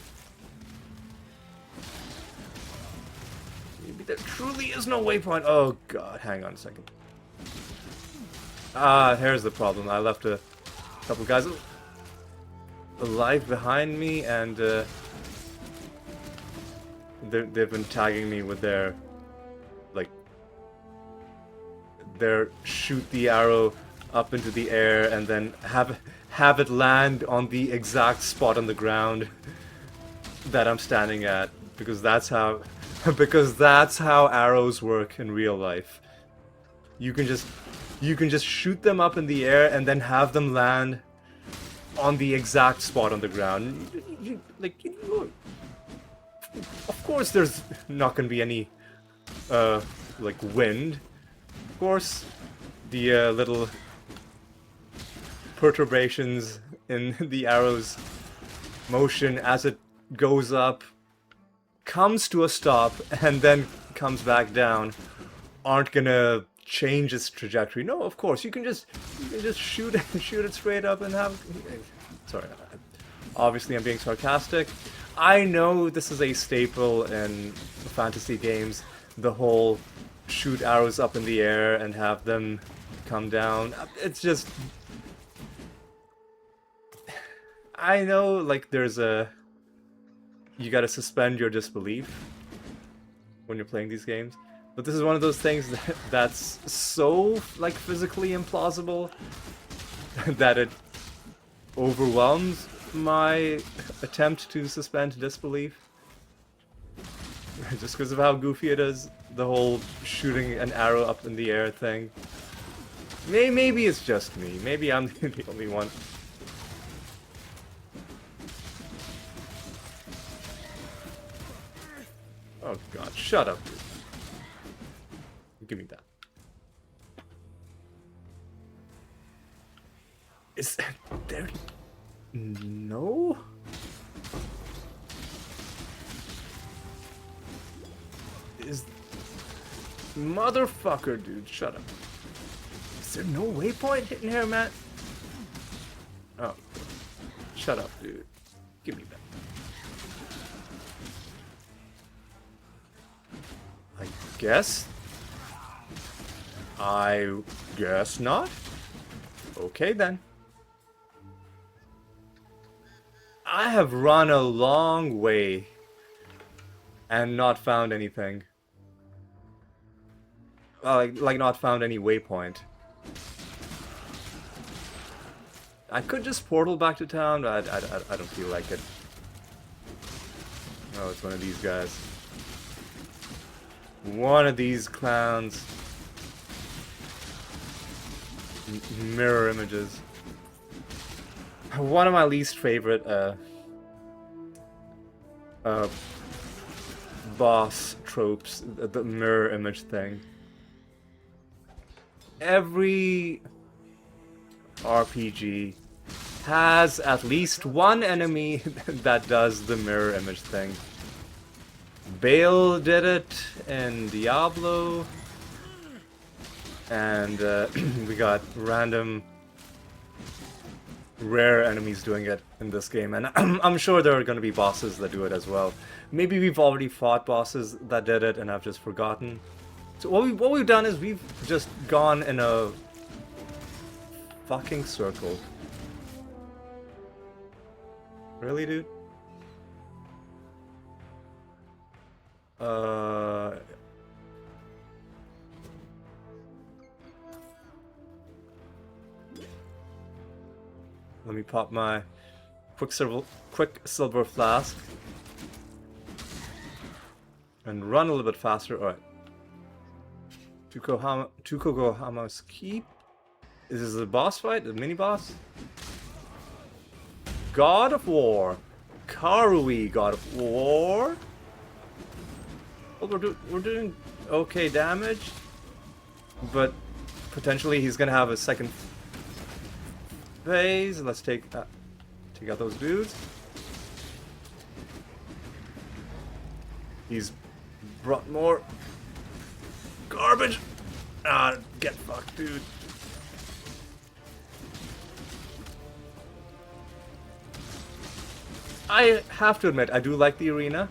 Maybe there truly is no waypoint. Oh god, hang on a second. Ah, here's the problem. I left a couple guys alive behind me, and they've been tagging me with their, like, their shoot the arrow up into the air and then have it land on the exact spot on the ground that I'm standing at, because that's how arrows work in real life. You can just shoot them up in the air and then have them land on the exact spot on the ground. Of course there's not gonna be any like wind. Of course the little perturbations in the arrow's motion as it goes up, comes to a stop, and then comes back down aren't gonna change its trajectory. No, of course you can just shoot it straight up and have. Sorry, obviously I'm being sarcastic. I know this is a staple in fantasy games, the whole shoot arrows up in the air and have them come down. It's just, I know, like, there's a, you gotta suspend your disbelief when you're playing these games. But this is one of those things that's so, like, physically implausible that it overwhelms my attempt to suspend disbelief. Just because of how goofy it is, the whole shooting an arrow up in the air thing. Maybe it's just me. Maybe I'm the only one. Oh god, shut up, dude. Give me that. Is there... No? Is... Motherfucker, dude, shut up. Is there no waypoint hitting here, Matt? Oh. Shut up, dude. Give me that. I guess not. Okay then. I have run a long way and not found anything. Like not found any waypoint. I could just portal back to town, but I don't feel like it. Oh, it's one of these guys. One of these clowns. Mirror images. One of my least favorite boss tropes, the mirror image thing. Every RPG has at least one enemy that does the mirror image thing. Bale did it in Diablo, and we got random rare enemies doing it in this game, and I'm sure there are going to be bosses that do it as well. Maybe we've already fought bosses that did it and I've just forgotten. So what we've done is we've just gone in a fucking circle. Really, dude? Let me pop my quick silver flask and run a little bit faster. All right. Tukohama's Keep. Is this a boss fight? A mini boss? God of War. Karui, God of War. Well, we're doing okay damage, but potentially he's gonna have a second phase. Let's take out those dudes. He's brought more garbage. Ah, get fucked, dude. I have to admit, I do like the arena.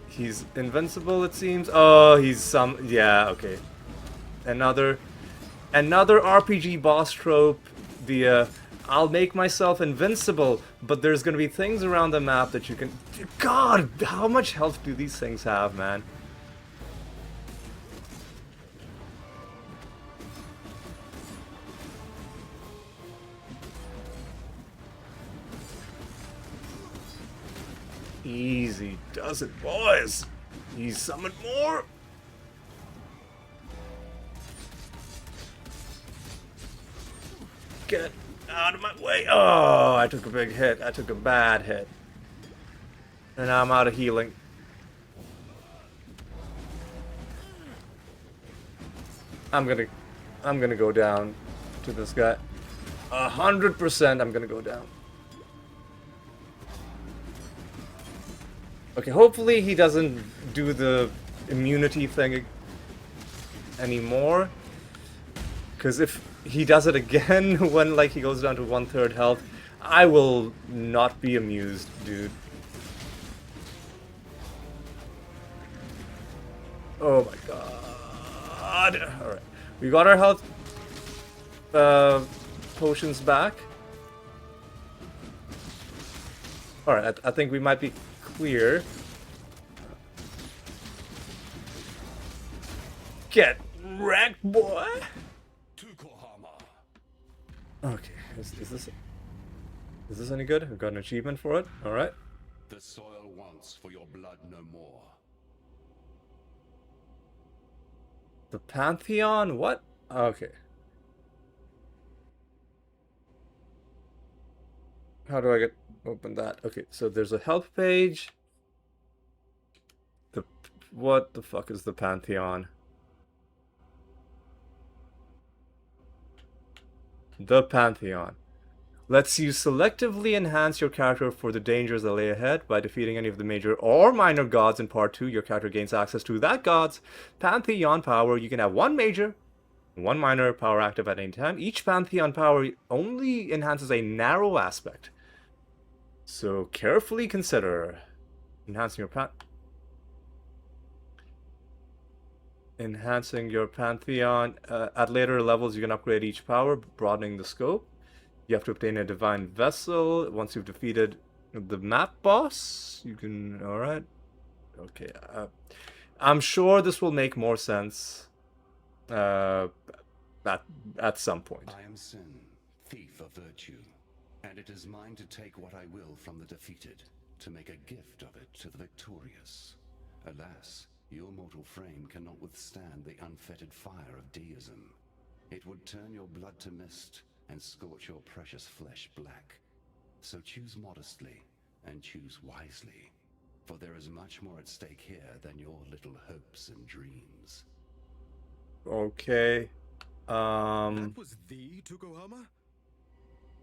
He's invincible, it seems. Oh, he's some... Yeah, okay. Another RPG boss trope. The, I'll make myself invincible, but there's gonna be things around the map that you can... God, how much health do these things have, man? Easy does it, boys. He's summoned more. Get out of my way. Oh, I took a big hit. I took a bad hit. And I'm out of healing. I'm gonna go down to this guy. 100% I'm gonna go down. Okay, hopefully he doesn't do the immunity thing anymore. Because if he does it again when like he goes down to 1/3 health, I will not be amused, dude. Oh my god. Alright. We got our health potions back. Alright, I think we might be clear. Get wrecked, boy! Okay, is this any good? I've got an achievement for it. Alright. The soil wants for your blood no more. The Pantheon? What? Okay. How do I open that? Okay, so there's a help page. What the fuck is the Pantheon? The Pantheon lets you selectively enhance your character for the dangers that lay ahead. By defeating any of the major or minor gods in Part 2, your character gains access to that god's Pantheon power. You can have one major, one minor power active at any time. Each Pantheon power only enhances a narrow aspect. So carefully consider enhancing your Pantheon. At later levels, you can upgrade each power, broadening the scope. You have to obtain a Divine Vessel. Once you've defeated the map boss, you can... Alright. Okay. I'm sure this will make more sense at some point. I am sin, thief of virtue, and it is mine to take what I will from the defeated, to make a gift of it to the victorious. Alas, your mortal frame cannot withstand the unfettered fire of deism. It would turn your blood to mist and scorch your precious flesh black. So choose modestly and choose wisely, for there is much more at stake here than your little hopes and dreams. Okay. That was the Tukohama?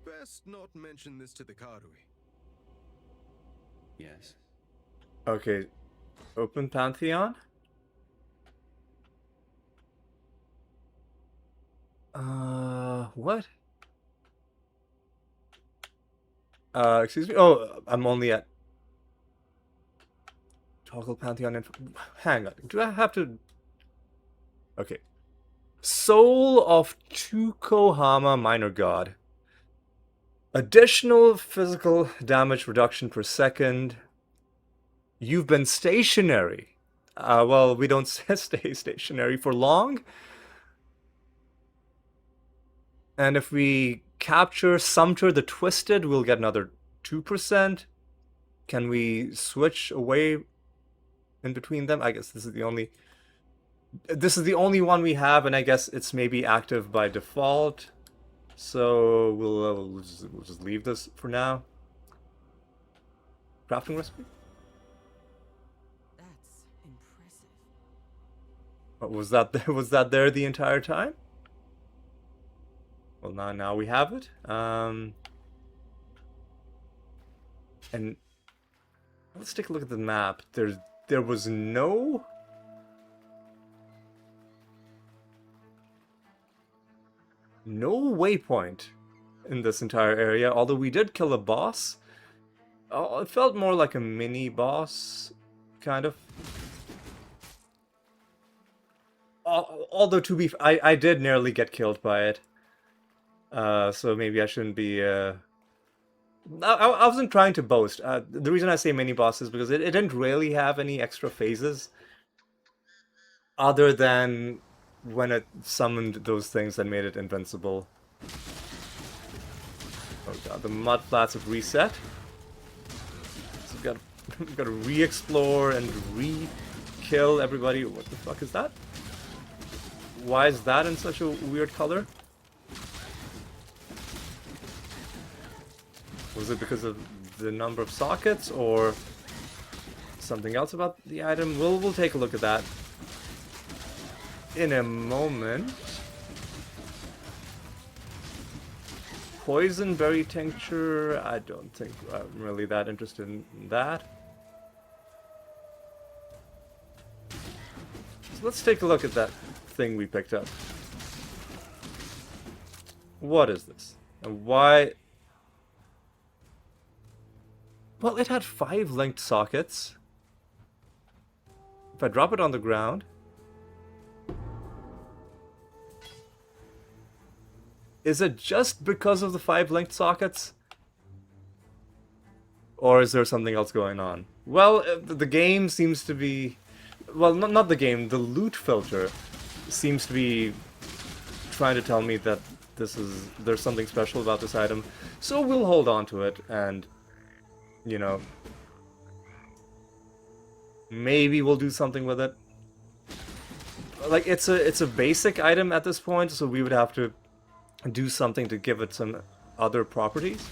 Best not mention this to the Karui. Yes? Okay. Open Pantheon? What? Excuse me? Oh, I'm only at... Toggle Pantheon info. Hang on. Do I have to... Okay. Soul of Tukohama Minor God. Additional physical damage reduction per second. You've been stationary. Well, we don't stay stationary for long. And if we capture Sumter the Twisted, we'll get another 2%. Can we switch away in between them? I guess this is the only This is the only one we have, and I guess it's maybe active by default. So we'll just leave this for now. Crafting recipe? That's impressive. Was that was that there the entire time? Well, now we have it. And let's take a look at the map. There was no waypoint in this entire area, although we did kill a boss. Oh, it felt more like a mini boss, kind of. Although to be, I did nearly get killed by it. So maybe I shouldn't be. I wasn't trying to boast. The reason I say mini boss is because it didn't really have any extra phases, other than when it summoned those things that made it invincible. Oh god, the mud flats have reset. So we've got to re-explore and re-kill everybody. What the fuck is that? Why is that in such a weird color? Was it because of the number of sockets or something else about the item? We'll take a look at that in a moment. Poison berry tincture. I don't think I'm really that interested in that. So let's take a look at that thing we picked up. What is this? And why? Well, it had 5 linked sockets. If I drop it on the ground, is it just because of the 5 linked sockets? Or is there something else going on? Well, the game seems to be... Well, not the game, the loot filter seems to be trying to tell me that there's something special about this item. So we'll hold on to it and, you know, maybe we'll do something with it. Like, it's a basic item at this point, so we would have to do something to give it some other properties.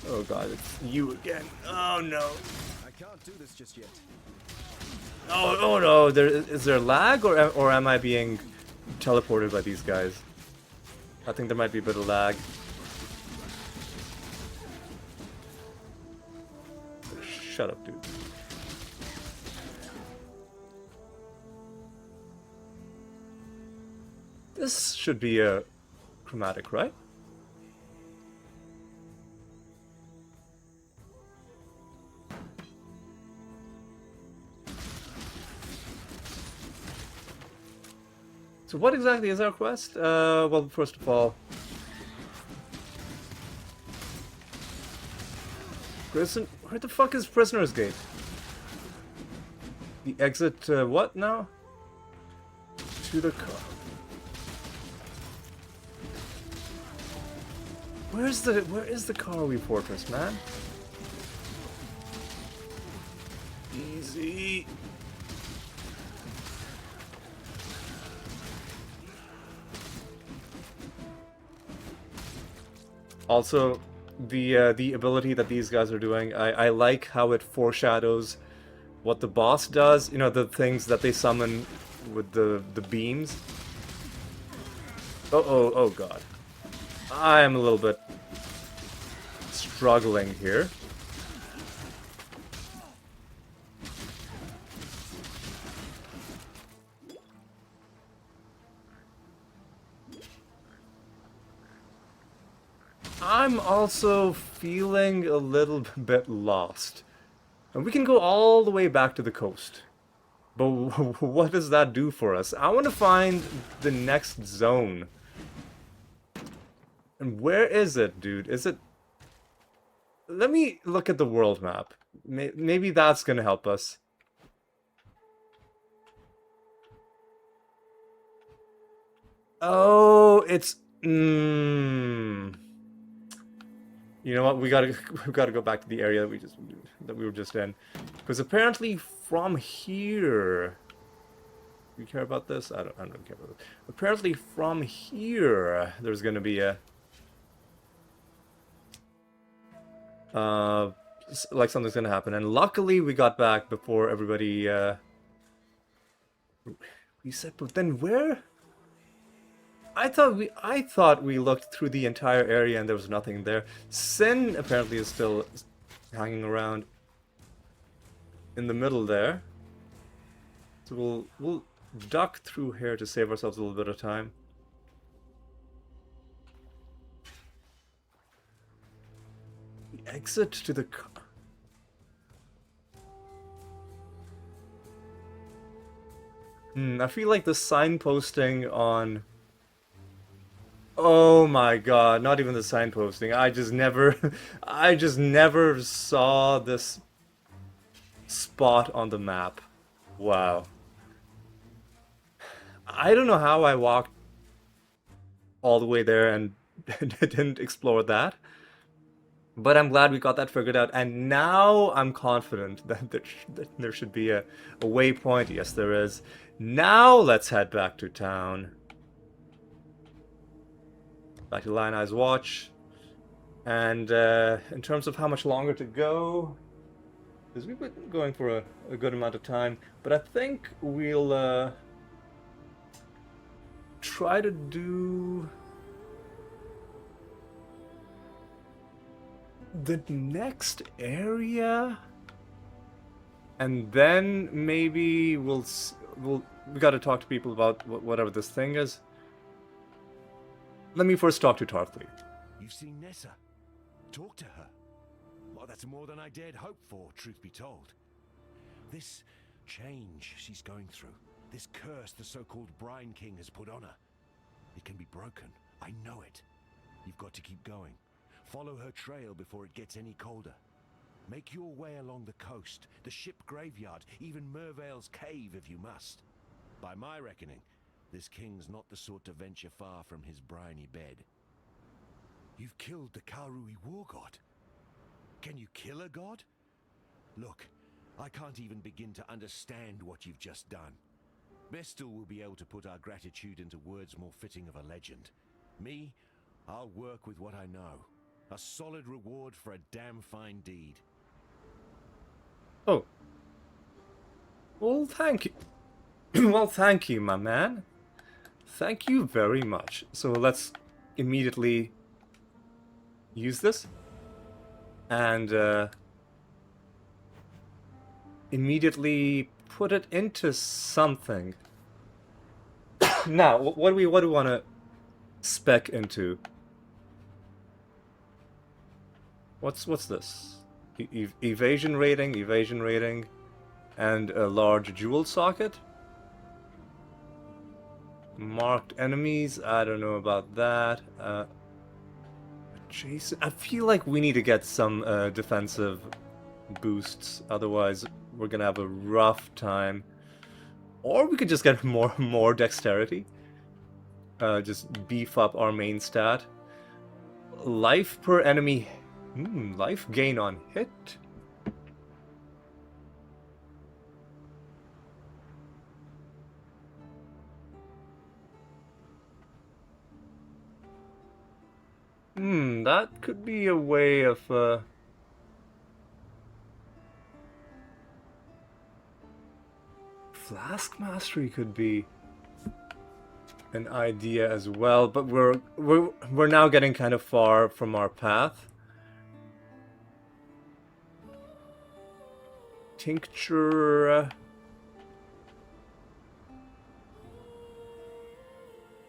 Oh god, it's you again. Oh no. I can't do this just yet. Oh no, is there lag or am I being teleported by these guys? I think there might be a bit of lag. Shut up, dude. This should be a chromatic, right? So what exactly is our quest? Well, first of all, where the fuck is Prisoner's Gate? The exit, what now? To the car. Where is the Karwi Fortress, man? Easy. Also, the ability that these guys are doing, I like how it foreshadows what the boss does. You know, the things that they summon with the beams. Oh god. I am a little bit struggling here. I'm also feeling a little bit lost. And we can go all the way back to the coast. But what does that do for us? I want to find the next zone. And where is it, dude? Is it... Let me look at the world map. Maybe that's gonna help us. Oh, it's... You know what? we gotta go back to the area that we were just in, because apparently from here you care about this? I don't care about it. Apparently from here, there's gonna be a... like something's gonna happen. And luckily we got back before everybody, reset. But then where? I thought we looked through the entire area and there was nothing there. Sin apparently is still hanging around in the middle there. So we'll duck through here to save ourselves a little bit of time. The exit to the I feel like the signposting on... Oh my god, not even the signposting. I just never saw this spot on the map. Wow. I don't know how I walked all the way there and didn't explore that. But I'm glad we got that figured out, and now I'm confident that there should be a waypoint. Yes, there is. Now let's head back to town. Back to Lion Eye's Watch. And in terms of how much longer to go, because we've been going for a good amount of time, but I think we'll try to do the next area, and then maybe we got to talk to people about whatever this thing is. Let me first talk to Tarfleet. You've seen Nessa. Talk to her. Well, that's more than I dared hope for, truth be told. This change she's going through, this curse the so-called Brine King has put on her, it can be broken. I know it. You've got to keep going. Follow her trail before it gets any colder. Make your way along the coast, the ship graveyard, even Mervale's cave if you must. By my reckoning, this king's not the sort to venture far from his briny bed. You've killed the Kalrui war god. Can you kill a god? Look, I can't even begin to understand what you've just done. Bestel will be able to put our gratitude into words more fitting of a legend. Me, I'll work with what I know. A solid reward for a damn fine deed. Oh. Well, thank you. Well, thank you, my man. Thank you very much. So let's immediately use this. And immediately put it into something. Now, what do we want to spec into? What's this? Evasion rating, and a large jewel socket? Marked enemies, I don't know about that. Jason, I feel like we need to get some defensive boosts, otherwise we're gonna have a rough time. Or we could just get more dexterity. Just beef up our main stat. Life per enemy. Life gain on hit. That could be a way of Flask Mastery could be an idea as well, but we're now getting kind of far from our path. Tincture.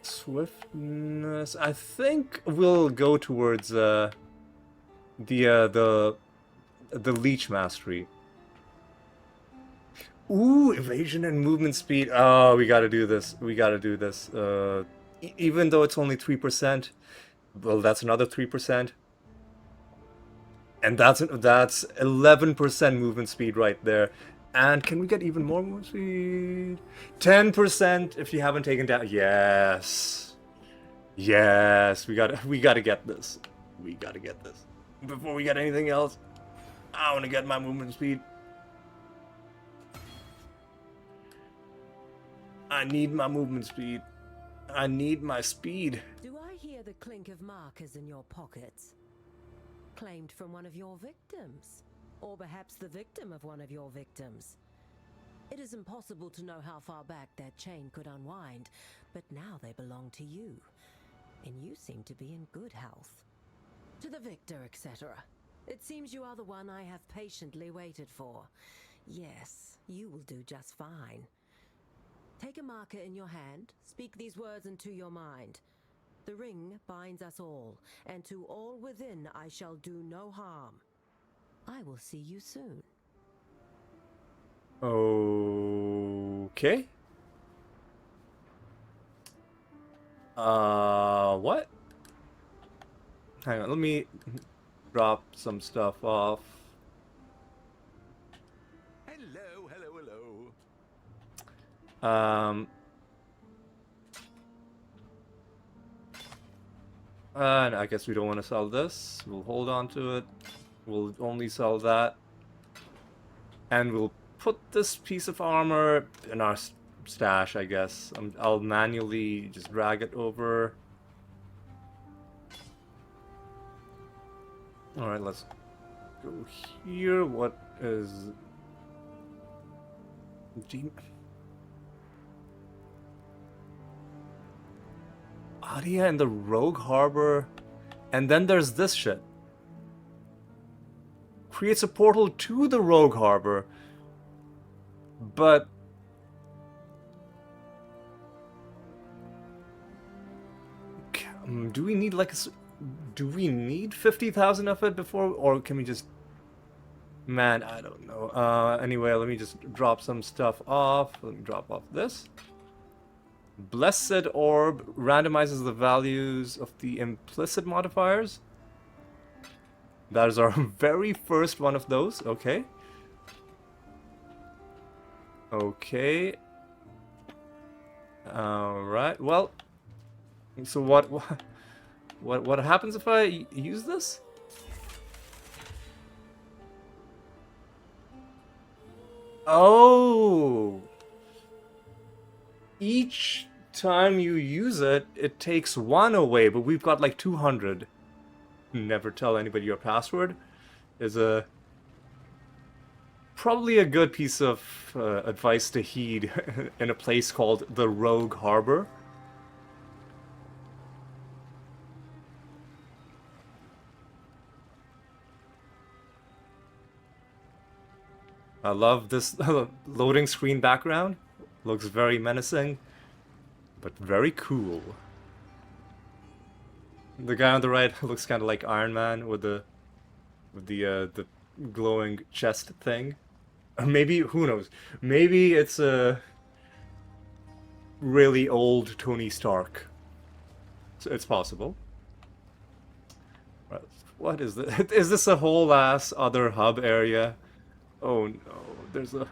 Swiftness. I think we'll go towards the Leech Mastery. Ooh, evasion and movement speed. Oh, we gotta do this. We gotta do this. Even though it's only 3%, well, that's another 3%. And that's 11% movement speed right there. And can we get even more movement speed? 10% if you haven't taken down. Yes. Yes, we gotta get this. We gotta get this. Before we get anything else, I wanna get my movement speed. I need my movement speed. I need my speed. Do I hear the clink of markers in your pockets? Claimed from one of your victims. Or perhaps the victim of one of your victims. It is impossible to know how far back that chain could unwind, but now they belong to you. And you seem to be in good health. To the victor, etc. It seems you are the one I have patiently waited for. Yes, you will do just fine. Take a marker in your hand, speak these words into your mind. The ring binds us all, and to all within I shall do no harm. I will see you soon. Okay. What? Hang on, let me drop some stuff off. Hello, hello, hello. And I guess we don't want to sell this. We'll hold on to it. We'll only sell that. And we'll put this piece of armor in our stash, I guess. I'll manually just drag it over. Alright, let's go here. What is... Aria in the Rogue Harbor. And then there's this shit. Creates a portal to the Rogue Harbor. But... do we need like a... Do we need 50,000 of it before, or can we just... Man, I don't know. Anyway, let me just drop some stuff off. Let me drop off this. Blessed Orb randomizes the values of the implicit modifiers. That is our very first one of those. Okay. Okay. Alright, well... So what happens if I use this? Oh! Each time you use it, it takes one away, but we've got like 200. Never tell anybody your password is probably a good piece of advice to heed in a place called the Rogue Harbor. I love this loading screen background. Looks very menacing, but very cool. The guy on the right looks kind of like Iron Man with the glowing chest thing. Or maybe, who knows? Maybe it's a really old Tony Stark. So it's possible. Right, what is this? Is this a whole ass other hub area? Oh no, there's a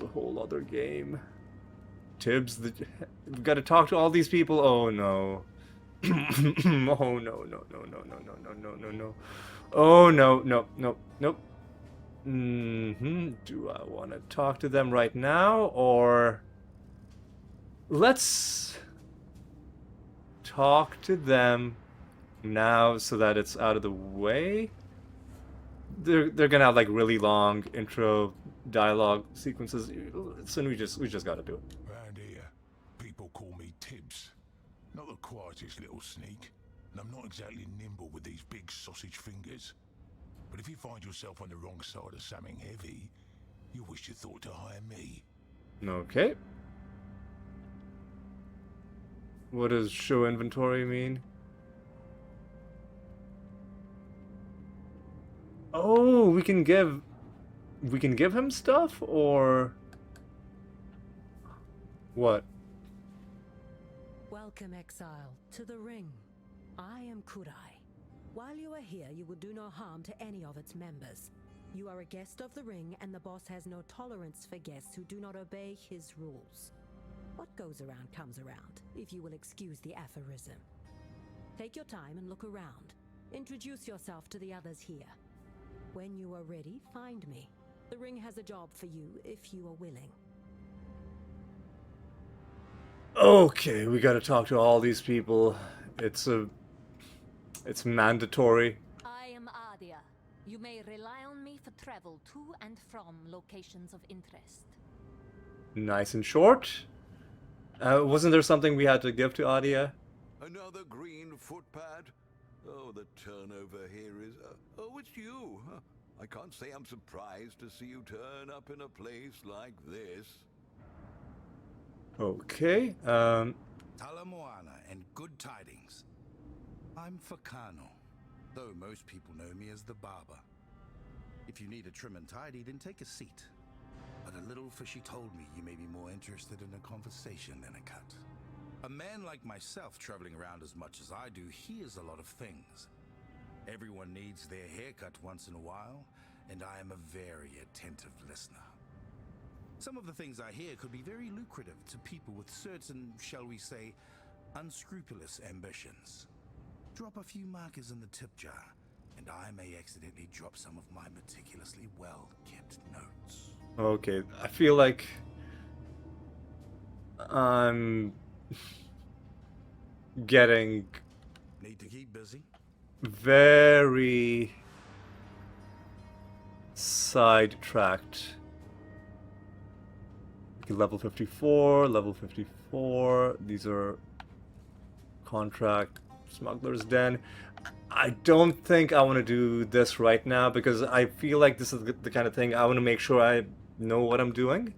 whole other game. Tibbs, we've got to talk to all these people. Oh no. Oh no, no, no, no, no, no, no, no, no, no. Oh no, no, no, nope. Do I want to talk to them right now, or let's talk to them now so that it's out of the way? They're gonna have like really long intro dialogue sequences, so we just gotta do it. Round here, people call me Tibbs. Not the quietest little sneak, and I'm not exactly nimble with these big sausage fingers. But if you find yourself on the wrong side of something heavy, you wish you thought to hire me. Okay. What does show inventory mean? Oh, we can give him stuff, or what? Welcome, exile, to the ring. I am Kudai. While you are here, you will do no harm to any of its members. You are a guest of the ring, and the boss has no tolerance for guests who do not obey his rules. What goes around comes around, if you will excuse the aphorism. Take your time and look around. Introduce yourself to the others here. When you are ready, find me. The ring has a job for you, if you are willing. Okay, we gotta talk to all these people. It's mandatory. I am Adia. You may rely on me for travel to and from locations of interest. Nice and short. Wasn't there something we had to give to Adia? Another green footpad? Oh, the turnover here is... oh, it's you. I can't say I'm surprised to see you turn up in a place like this. Okay, Talamoana and good tidings. I'm Fakano, though most people know me as the barber. If you need a trim and tidy, then take a seat. But a little fishy told me you may be more interested in a conversation than a cut. A man like myself traveling around as much as I do hears a lot of things. Everyone needs their haircut once in a while, and I am a very attentive listener. Some of the things I hear could be very lucrative to people with certain, shall we say, unscrupulous ambitions. Drop a few markers in the tip jar, and I may accidentally drop some of my meticulously well-kept notes. okay. I feel like I'm getting Need to keep busy? very sidetracked. Okay, level 54, level 54. These are contract smuggler's den. I don't think I want to do this right now because I feel like this is the kind of thing I want to make sure I know what I'm doing.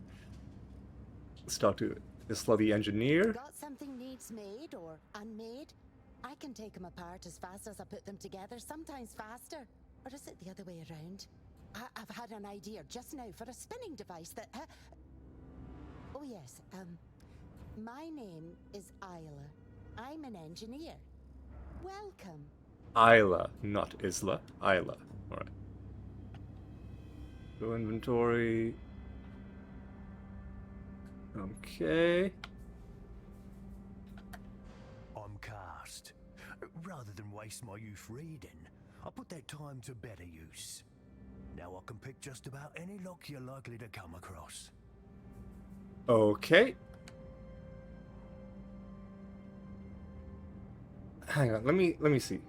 Let's talk to Isla the engineer. Got something needs made or unmade? I can take them apart as fast as I put them together, sometimes faster. Or is it the other way around? I've had an idea just now for a spinning device that... Oh yes, my name is Isla. I'm an engineer. Welcome. Isla, not Isla. Isla. Alright. Go inventory. Okay. I'm cast. Rather than waste my youth reading, I put that time to better use. Now I can pick just about any lock you're likely to come across. Okay. Hang on, let me see.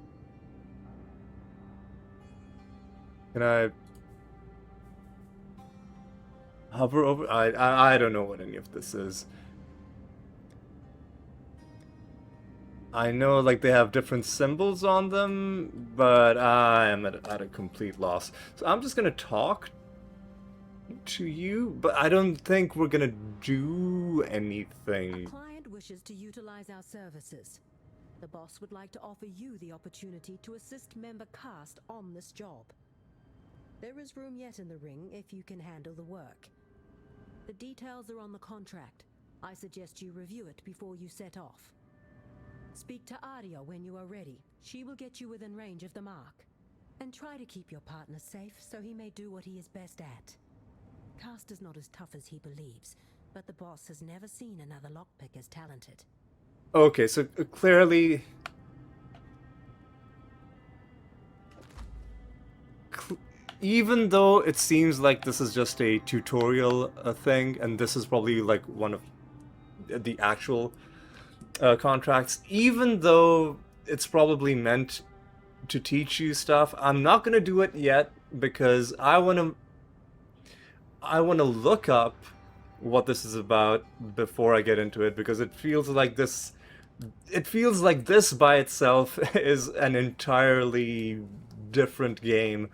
Can I hover over? I don't know what any of this is. I know like they have different symbols on them, but I am at a complete loss. So I'm just gonna talk to you, but I don't think we're gonna do anything. A client wishes to utilize our services. The boss would like to offer you the opportunity to assist member cast on this job. There is room yet in the ring if you can handle the work. The details are on the contract. I suggest you review it before you set off. Speak to Adia when you are ready. She will get you within range of the mark. And try to keep your partner safe so he may do what he is best at. Cast is not as tough as he believes, but the boss has never seen another lockpick as talented. Okay, so clearly... even though it seems like this is just a tutorial thing, and this is probably like one of the actual contracts, even though it's probably meant to teach you stuff, I'm not gonna do it yet because I wanna look up what this is about before I get into it, because it feels like this by itself is an entirely different game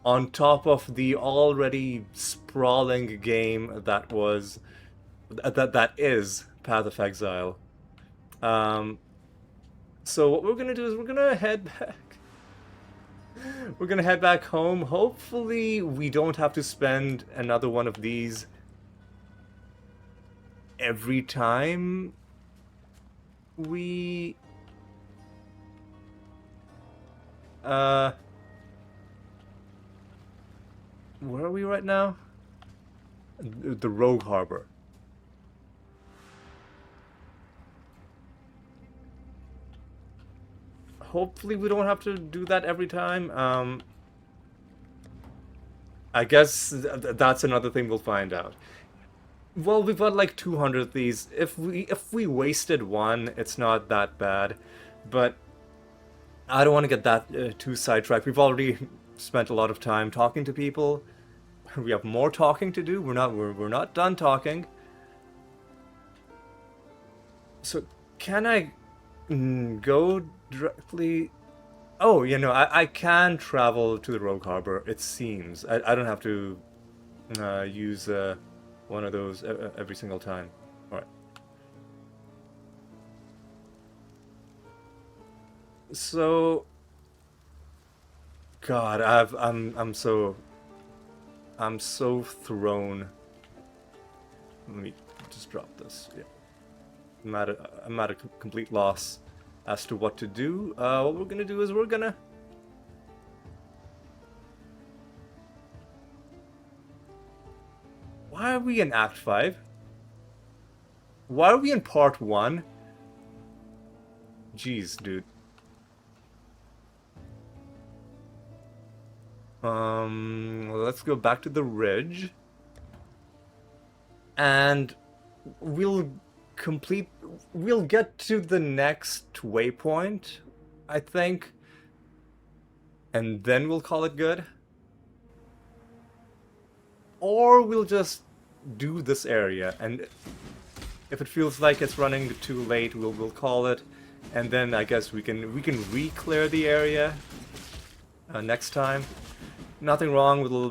on top of the already sprawling game that is Path of Exile. So what we're gonna do is we're gonna head back. We're gonna head back home. Hopefully we don't have to spend another one of these every time we where are we right now? The Rogue Harbor. Hopefully we don't have to do that every time. I guess that's another thing we'll find out. Well, we've got like 200 of these. If we wasted one, it's not that bad. But I don't want to get that too sidetracked. We've already spent a lot of time talking to people. We have more talking to do. We're not done talking. So can I go directly? Oh, you know, I can travel to the Rogue Harbor. It seems I don't have to use one of those every single time. All right. So, God, I'm so thrown. Let me just drop this. Yeah, I'm at a complete loss as to what to do. What we're gonna do is we're gonna. Why are we in Act 5? Why are we in Part 1? Jeez, dude. Let's go back to the ridge. And we'll get to the next waypoint, I think. And then we'll call it good. Or we'll just do this area, and if it feels like it's running too late, we'll call it, and then I guess we can re-clear the area next time. Nothing wrong with a little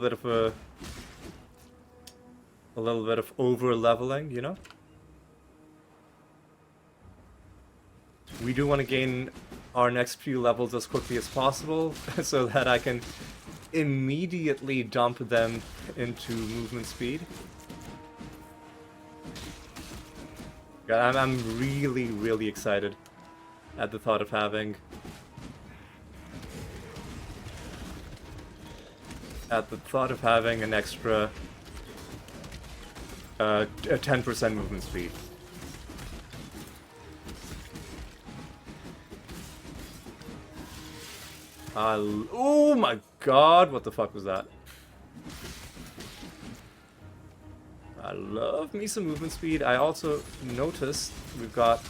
bit of over leveling, you know. We do want to gain our next few levels as quickly as possible, so that I can immediately dump them into movement speed. God, I'm really excited at the thought of having an extra 10% movement speed. Oh my god, what the fuck was that? I love me some movement speed. I also noticed we've got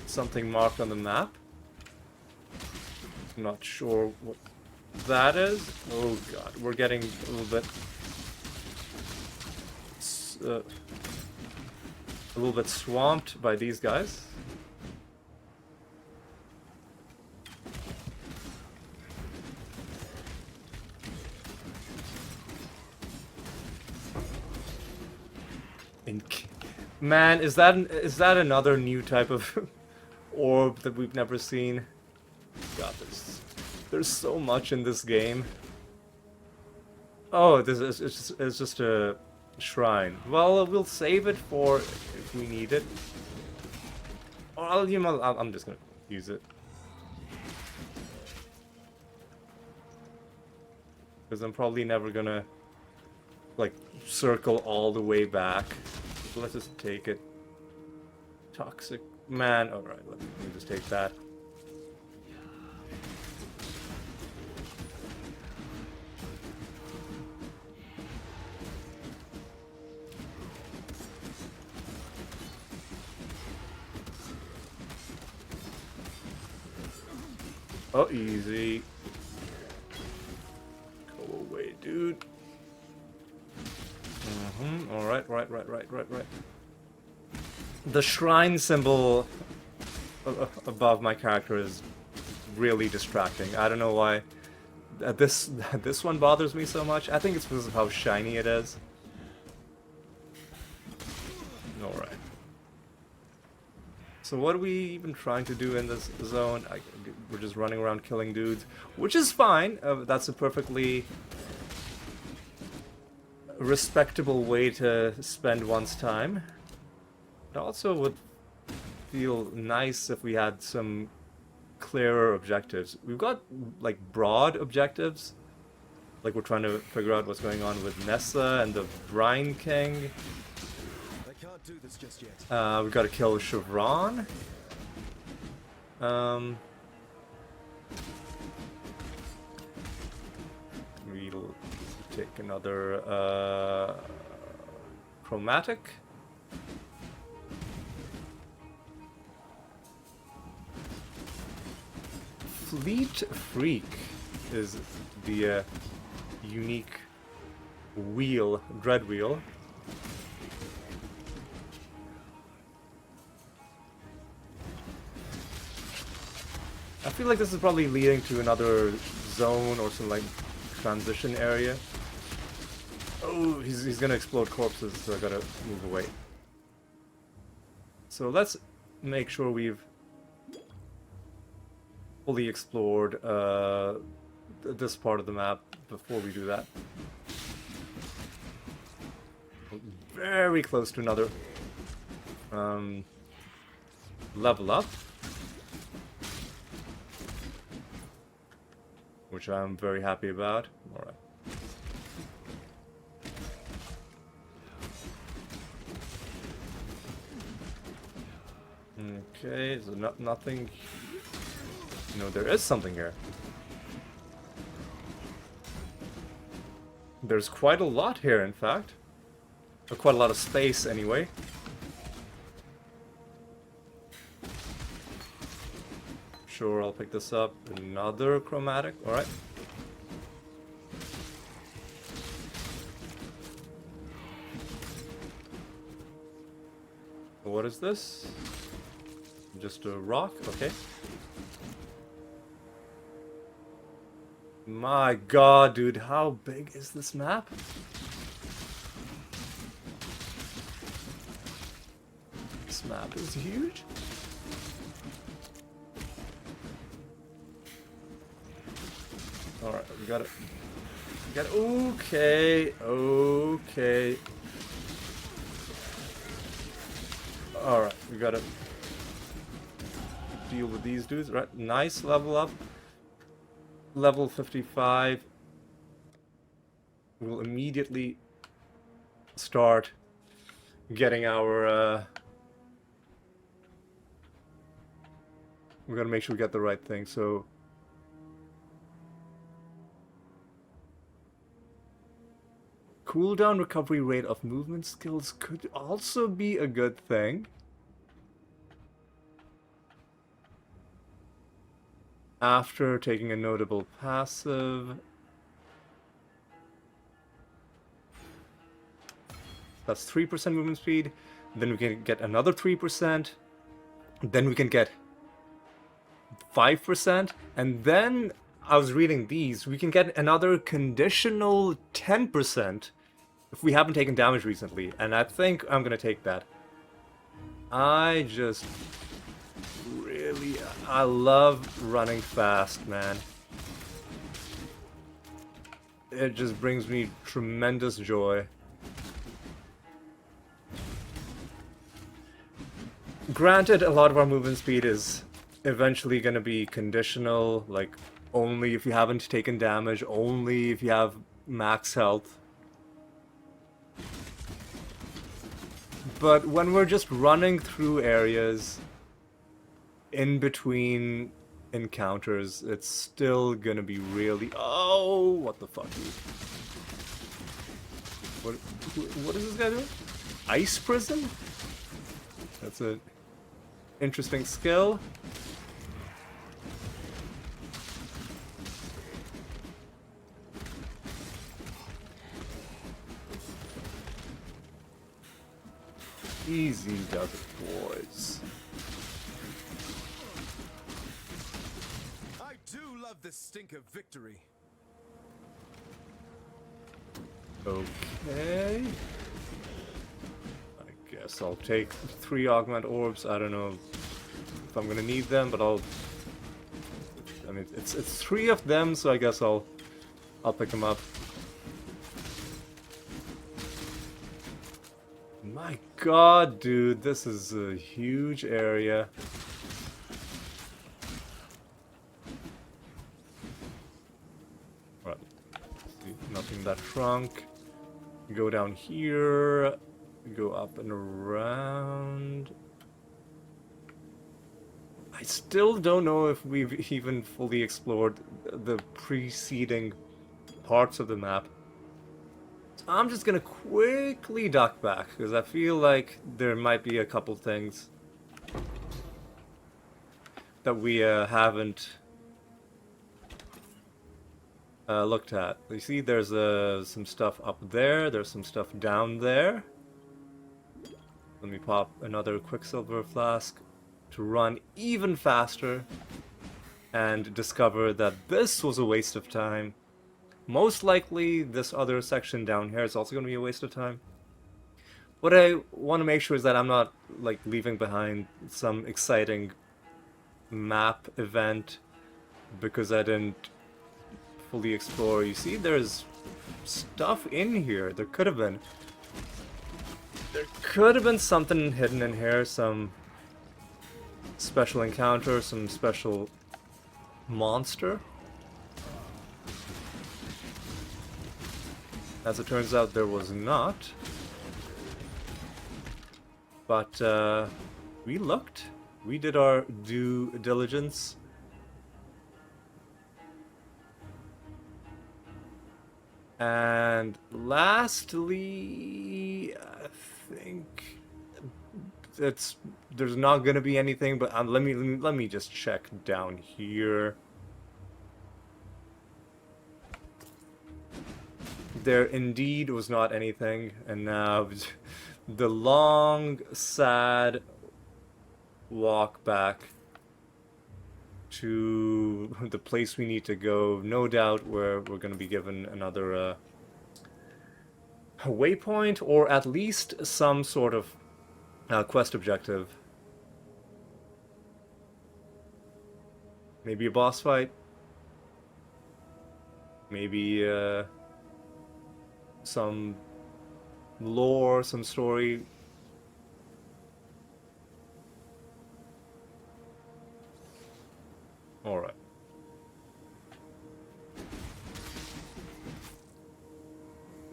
something marked on the map. Not sure what that is. Oh god, we're getting a little bit swamped by these guys. Man, is that another new type of orb that we've never seen? God, there's so much in this game. Oh, it's just a shrine. Well, we'll save it for if we need it. Or I'm just gonna use it. Because I'm probably never gonna like circle all the way back. So let's just take it. Toxic man. Alright, let me just take that. Oh, easy. Go away, dude. Alright, right. The shrine symbol above my character is really distracting. I don't know why this one bothers me so much. I think it's because of how shiny it is. Alright. So what are we even trying to do in this zone? We're just running around killing dudes, which is fine. That's a perfectly respectable way to spend one's time. It also would feel nice if we had some clearer objectives. We've got like broad objectives, like we're trying to figure out what's going on with Nessa and the Brine King. I can't do this just yet. We've got to kill Chevron. We'll take another chromatic. Fleet Freak is the unique wheel, dread wheel. I feel like this is probably leading to another zone or some like transition area. Oh, he's gonna explode corpses, so I gotta move away. So let's make sure we've fully explored this part of the map before we do that. Very close to another level up, which I'm very happy about. All right. Okay, so nothing. No, there is something here. There's quite a lot here, in fact. Or quite a lot of space, anyway. Sure, I'll pick this up. Another chromatic, alright. What is this? Just a rock? Okay. My god, dude, how big is this map? This map is huge. Alright, we got it. We got it. Okay, okay. Alright, we gotta deal with these dudes. Right, nice level up. Level 55. We'll immediately start getting our we gotta make sure we get the right thing. So cooldown recovery rate of movement skills could also be a good thing. After taking a notable passive. That's 3% movement speed. Then we can get another 3%. Then we can get 5%. And then, I was reading these, we can get another conditional 10% if we haven't taken damage recently. And I think I'm gonna take that. I love running fast, man. It just brings me tremendous joy. Granted, a lot of our movement speed is eventually going to be conditional, like only if you haven't taken damage, only if you have max health. But when we're just running through areas in between encounters, it's still gonna be really... Oh, what the fuck, dude? What is this guy doing? Ice prison? That's an interesting skill. Easy does it, boys. I do love the stink of victory. Okay. I guess I'll take 3 augment orbs. I don't know if I'm gonna need them, but I mean, it's 3 of them, so I guess I'll pick them up. My god, dude, this is a huge area. Right. See, nothing in that trunk. Go down here. Go up and around. I still don't know if we've even fully explored the preceding parts of the map. I'm just gonna quickly duck back, because I feel like there might be a couple things that we haven't looked at. You see, there's some stuff up there, there's some stuff down there. Let me pop another Quicksilver flask to run even faster and discover that this was a waste of time. Most likely, this other section down here is also going to be a waste of time. What I want to make sure is that I'm not, like, leaving behind some exciting map event because I didn't fully explore. You see, there's stuff in here. There could have been something hidden in here, some special encounter, some special monster. As it turns out, there was not. But we looked. We did our due diligence. And lastly, I think there's not gonna be anything. But let me just check down here. There indeed was not anything, and now the long, sad walk back to the place we need to go, no doubt where we're going to be given another waypoint, or at least some sort of quest objective. Maybe a boss fight. Maybe some lore, some story. Alright.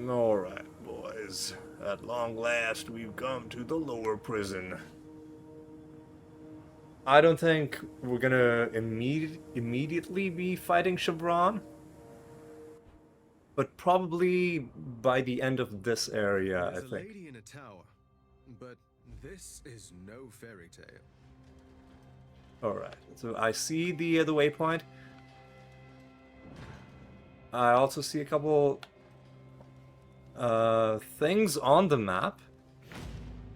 Alright, boys. At long last, we've come to the lower prison. I don't think we're gonna immediately be fighting Chevron. But probably by the end of this area, There's I a think. lady in a tower, but this is no fairy tale. Alright, so I see the waypoint. I also see a couple things on the map.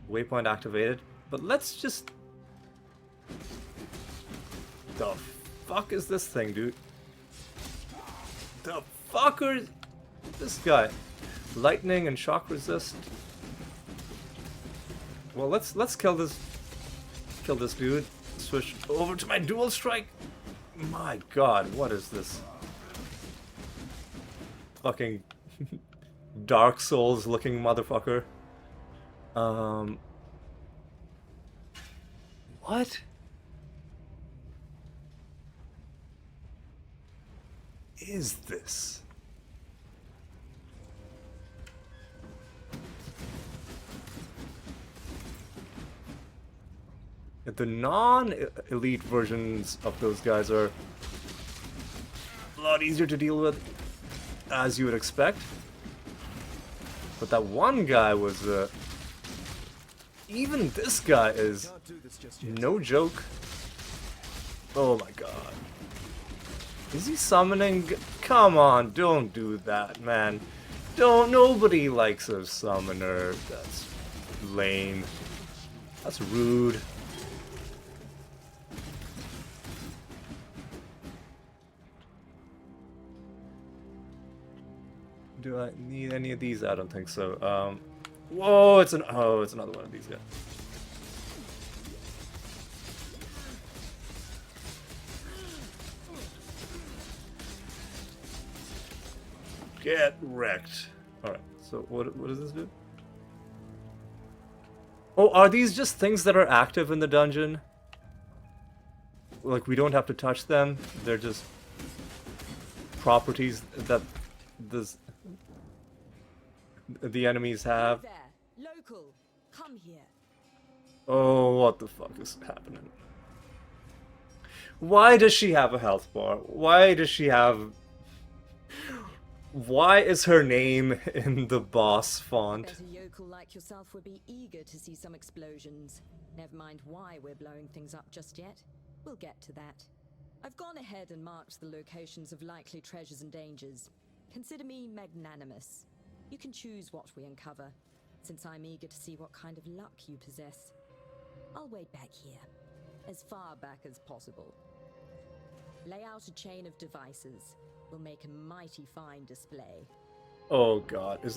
Waypoint activated. But let's just... The fuck is this thing, dude? The fucker... This guy. Lightning and shock resist. Well, let's kill this dude. Switch over to my dual strike. My god, what is this? Fucking Dark Souls looking motherfucker. What is this? The non-elite versions of those guys are a lot easier to deal with, as you would expect. But that one guy was, even this guy is no joke. Oh my god. Is he summoning? Come on, don't do that, man. Nobody likes a summoner. That's lame. That's rude. Do I need any of these? I don't think so. Whoa, it's another one of these guys. Get wrecked. Alright, so what does this do? Oh, are these just things that are active in the dungeon? Like, we don't have to touch them? They're just properties that the enemies have. There, local, come here. Oh, what the fuck is happening? Why does she have a health bar? Why does she have... Why is her name in the boss font? Bet a yokel like yourself would be eager to see some explosions. Never mind why we're blowing things up just yet. We'll get to that. I've gone ahead and marked the locations of likely treasures and dangers. Consider me magnanimous. You can choose what we uncover, since I'm eager to see what kind of luck you possess. I'll wait back here, as far back as possible. Lay out a chain of devices. We'll make a mighty fine display. Oh god, is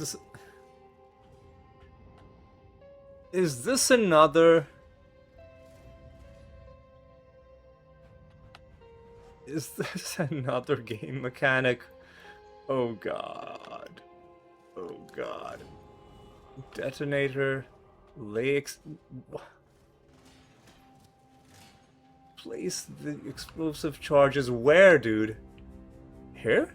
this another... Is this another game mechanic? Oh god. Oh god. Detonator. Place the explosive charges where, dude? Here?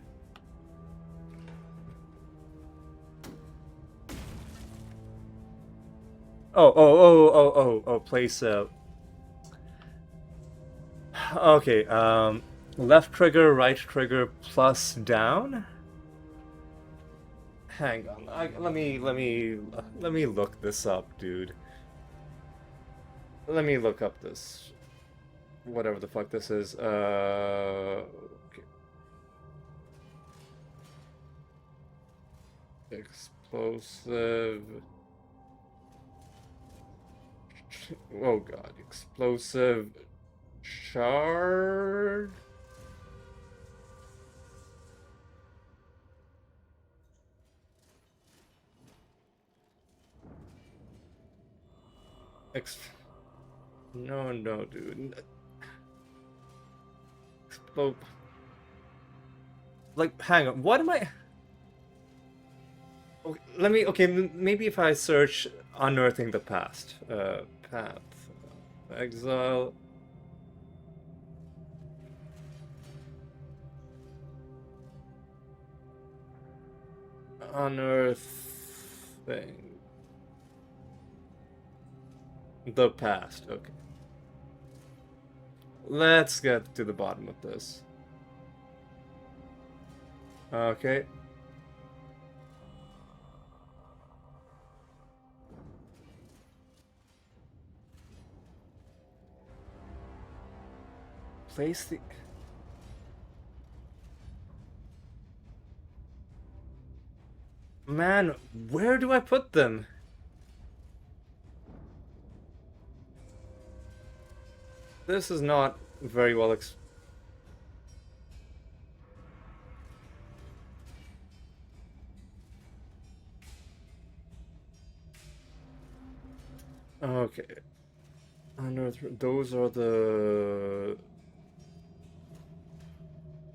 Oh, place, okay, left trigger, right trigger, plus down? Hang on, let me look this up, dude. Let me look up this, whatever the fuck this is, okay. Explosive... Oh god, explosive... Shard... No, dude. Explode... Like, hang on, what am I... Okay, maybe if I search Unearthing the Past. Path. Exile... Unearthing... The past, okay. Let's get to the bottom of this. Okay. Place the... Man, where do I put them? This is not very well okay. Unearth... Those are the...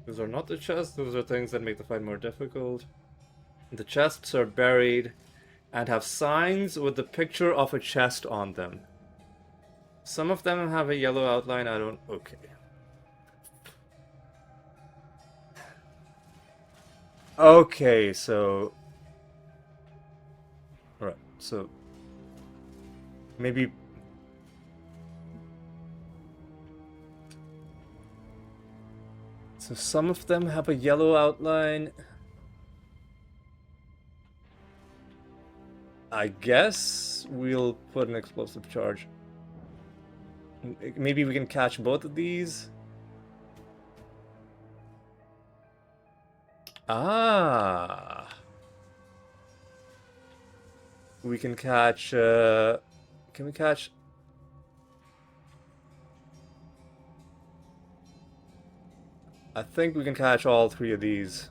Those are not the chests, those are things that make the fight more difficult. The chests are buried and have signs with the picture of a chest on them. Some of them have a yellow outline, I don't... Okay. Okay, so... Alright, so... Maybe... So some of them have a yellow outline. I guess we'll put an explosive charge. Maybe we can catch both of these. Ah. We can catch, can we catch... I think we can catch all three of these.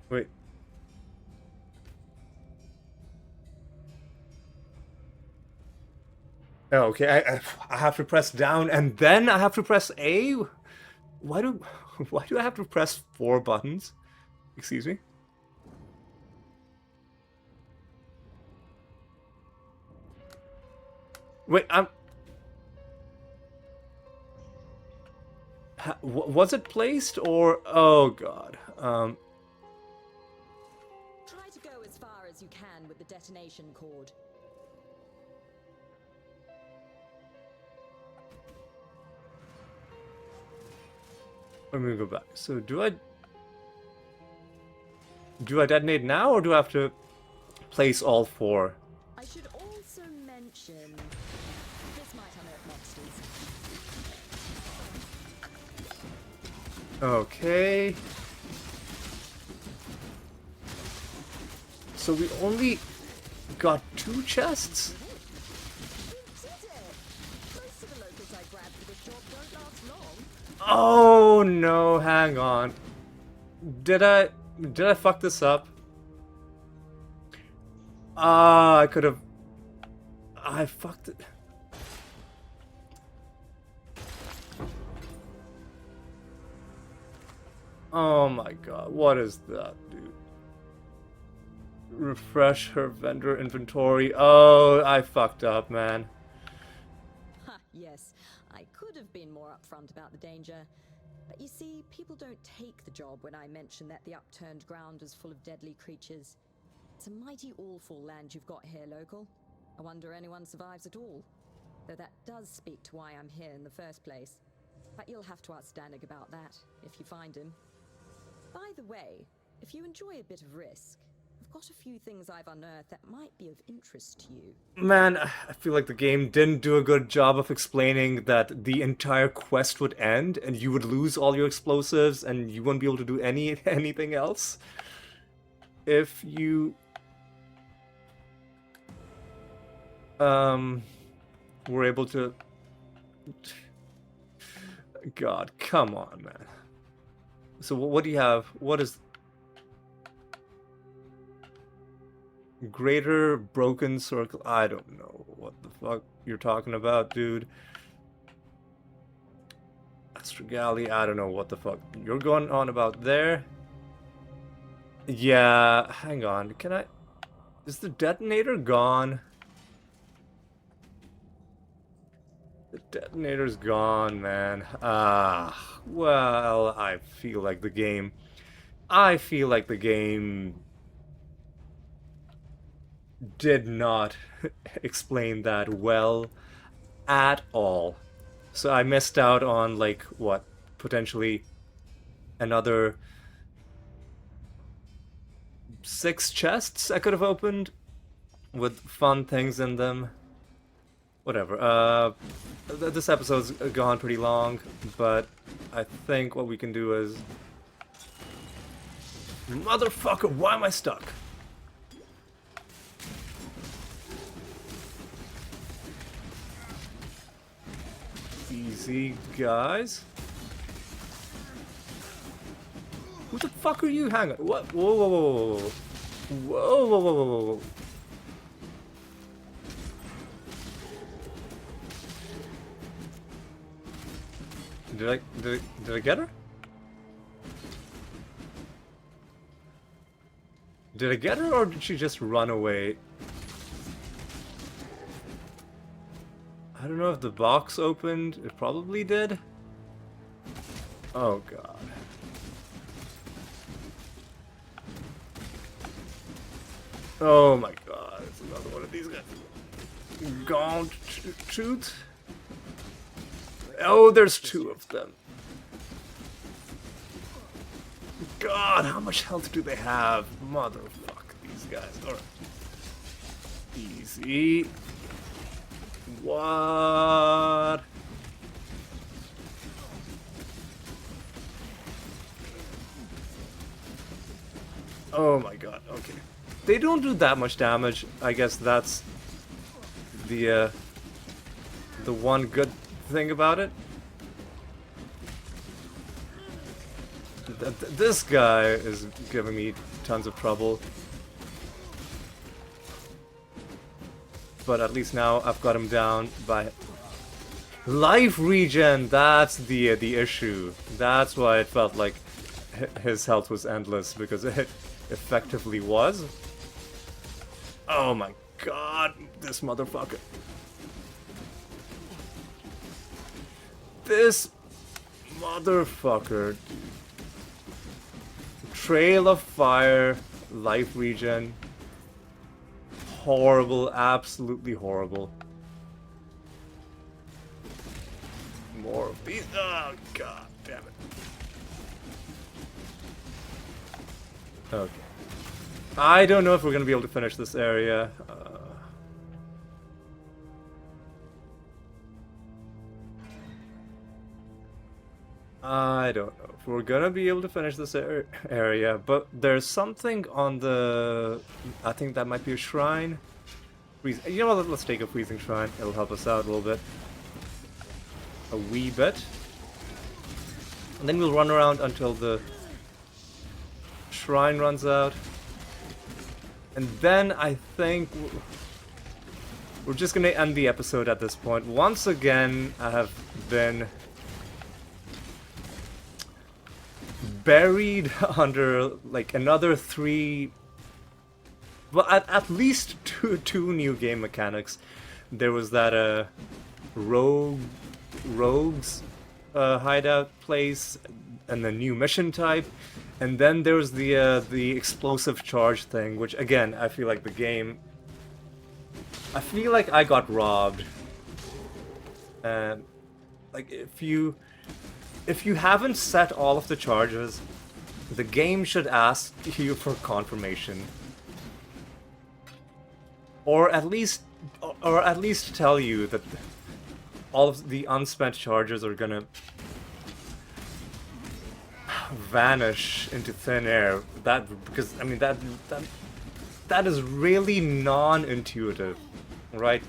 Wait. Oh, okay, I have to press down and then I have to press A? Why do I have to press 4 buttons? Excuse me? Wait, was it placed or... Oh god. Try to go as far as you can with the detonation cord. Let me go back. So do I detonate now, or do I have to place all 4? I should also mention this might unearth monsters. Okay. So we only got 2 chests? You did it! Most of the locals I grabbed for this job don't last long. Oh no, hang on. Did I fuck this up? Ah, I could have. I fucked it. Oh my god, what is that, dude? Refresh her vendor inventory. Oh, I fucked up, man. Ha, yes. I could have been more upfront about the danger. But you see, people don't take the job when I mention that the upturned ground is full of deadly creatures. It's a mighty awful land you've got here, local. I wonder anyone survives at all. Though that does speak to why I'm here in the first place. But you'll have to ask Danig about that, if you find him. By the way, if you enjoy a bit of risk, I've got a few things I've unearthed that might be of interest to you. Man, I feel like the game didn't do a good job of explaining that the entire quest would end and you would lose all your explosives and you wouldn't be able to do anything else. If you were able to... God, come on, man. So what do you have? What is... Greater broken circle? I don't know what the fuck you're talking about, dude. Astrogali, I don't know what the fuck you're going on about there. Yeah, hang on. Can I... Is the detonator gone? The detonator's gone, man. Ah, well, I feel like the game did not explain that well at all. So I missed out on, like, what, potentially another 6 chests I could have opened with fun things in them. Whatever. This episode's gone pretty long, but I think what we can do is... Motherfucker, why am I stuck? Easy, guys. Who the fuck are you? Hang on. What? Whoa, whoa, whoa, whoa, whoa. Whoa, whoa, whoa, whoa, whoa. Did I get her? Did I get her, or did she just run away? I don't know if the box opened. It probably did. Oh god. Oh my god, it's another one of these guys. Gaunt tooth. Oh, there's 2 of them. God, how much health do they have? Motherfuck, these guys. Alright. Easy. What? Oh my god, okay. They don't do that much damage. I guess that's the one good thing about it. This guy is giving me tons of trouble. But at least now I've got him down by life regen. That's the issue. That's why it felt like his health was endless, because it effectively was. Oh my god, this motherfucker. This motherfucker. Trail of fire, life regen. Horrible, absolutely horrible. More of these. Oh god damn it. Okay. I don't know if we're gonna be able to finish this area. I don't know if we're gonna be able to finish this area, but there's something on the... I think that might be a shrine. You know what, let's take a freezing shrine. It'll help us out a little bit. A wee bit. And then we'll run around until the shrine runs out. And then I think we're just gonna end the episode at this point. Once again, I have been buried under like another 3, well, at least two new game mechanics. There was that rogues hideout place, and the new mission type, and then there's the explosive charge thing, which again, I feel like the game, I feel like I got robbed. And like if you haven't set all of the charges, the game should ask you for confirmation. Or at least tell you that all of the unspent charges are gonna vanish into thin air. Because I mean that is really non-intuitive, right?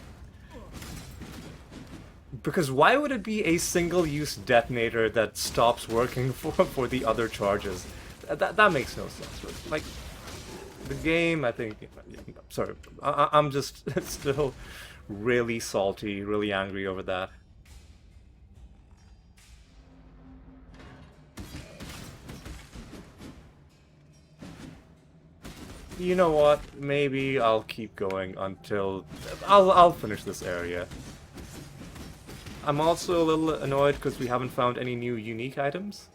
Because why would it be a single-use detonator that stops working for the other charges? That makes no sense. Right? Like, the game, I think... Sorry, I'm just still really salty, really angry over that. You know what? Maybe I'll keep going until... I'll finish this area. I'm also a little annoyed because we haven't found any new unique items.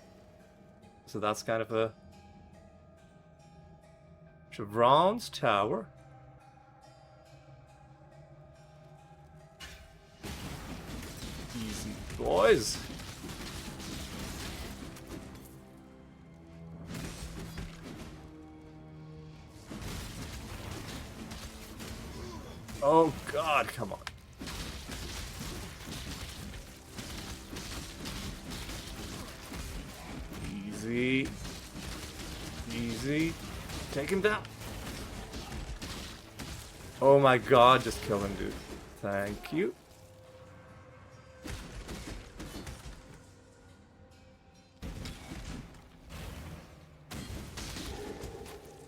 So that's kind of a... Chevron's Tower. Easy, boys. Oh god, come on. Easy. Easy. Take him down. Oh my god, just kill him, dude. Thank you.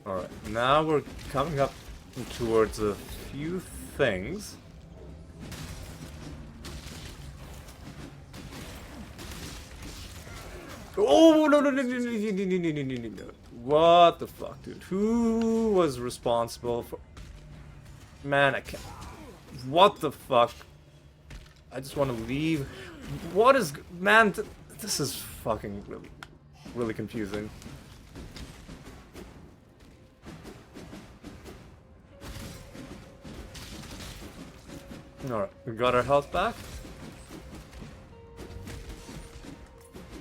Alright, now we're coming up towards a few things. Oh, no. What the fuck, dude? Who was responsible for... Man, I can't... What the fuck? I just want to leave. What is... Man, this is fucking really confusing. Alright, we got our health back.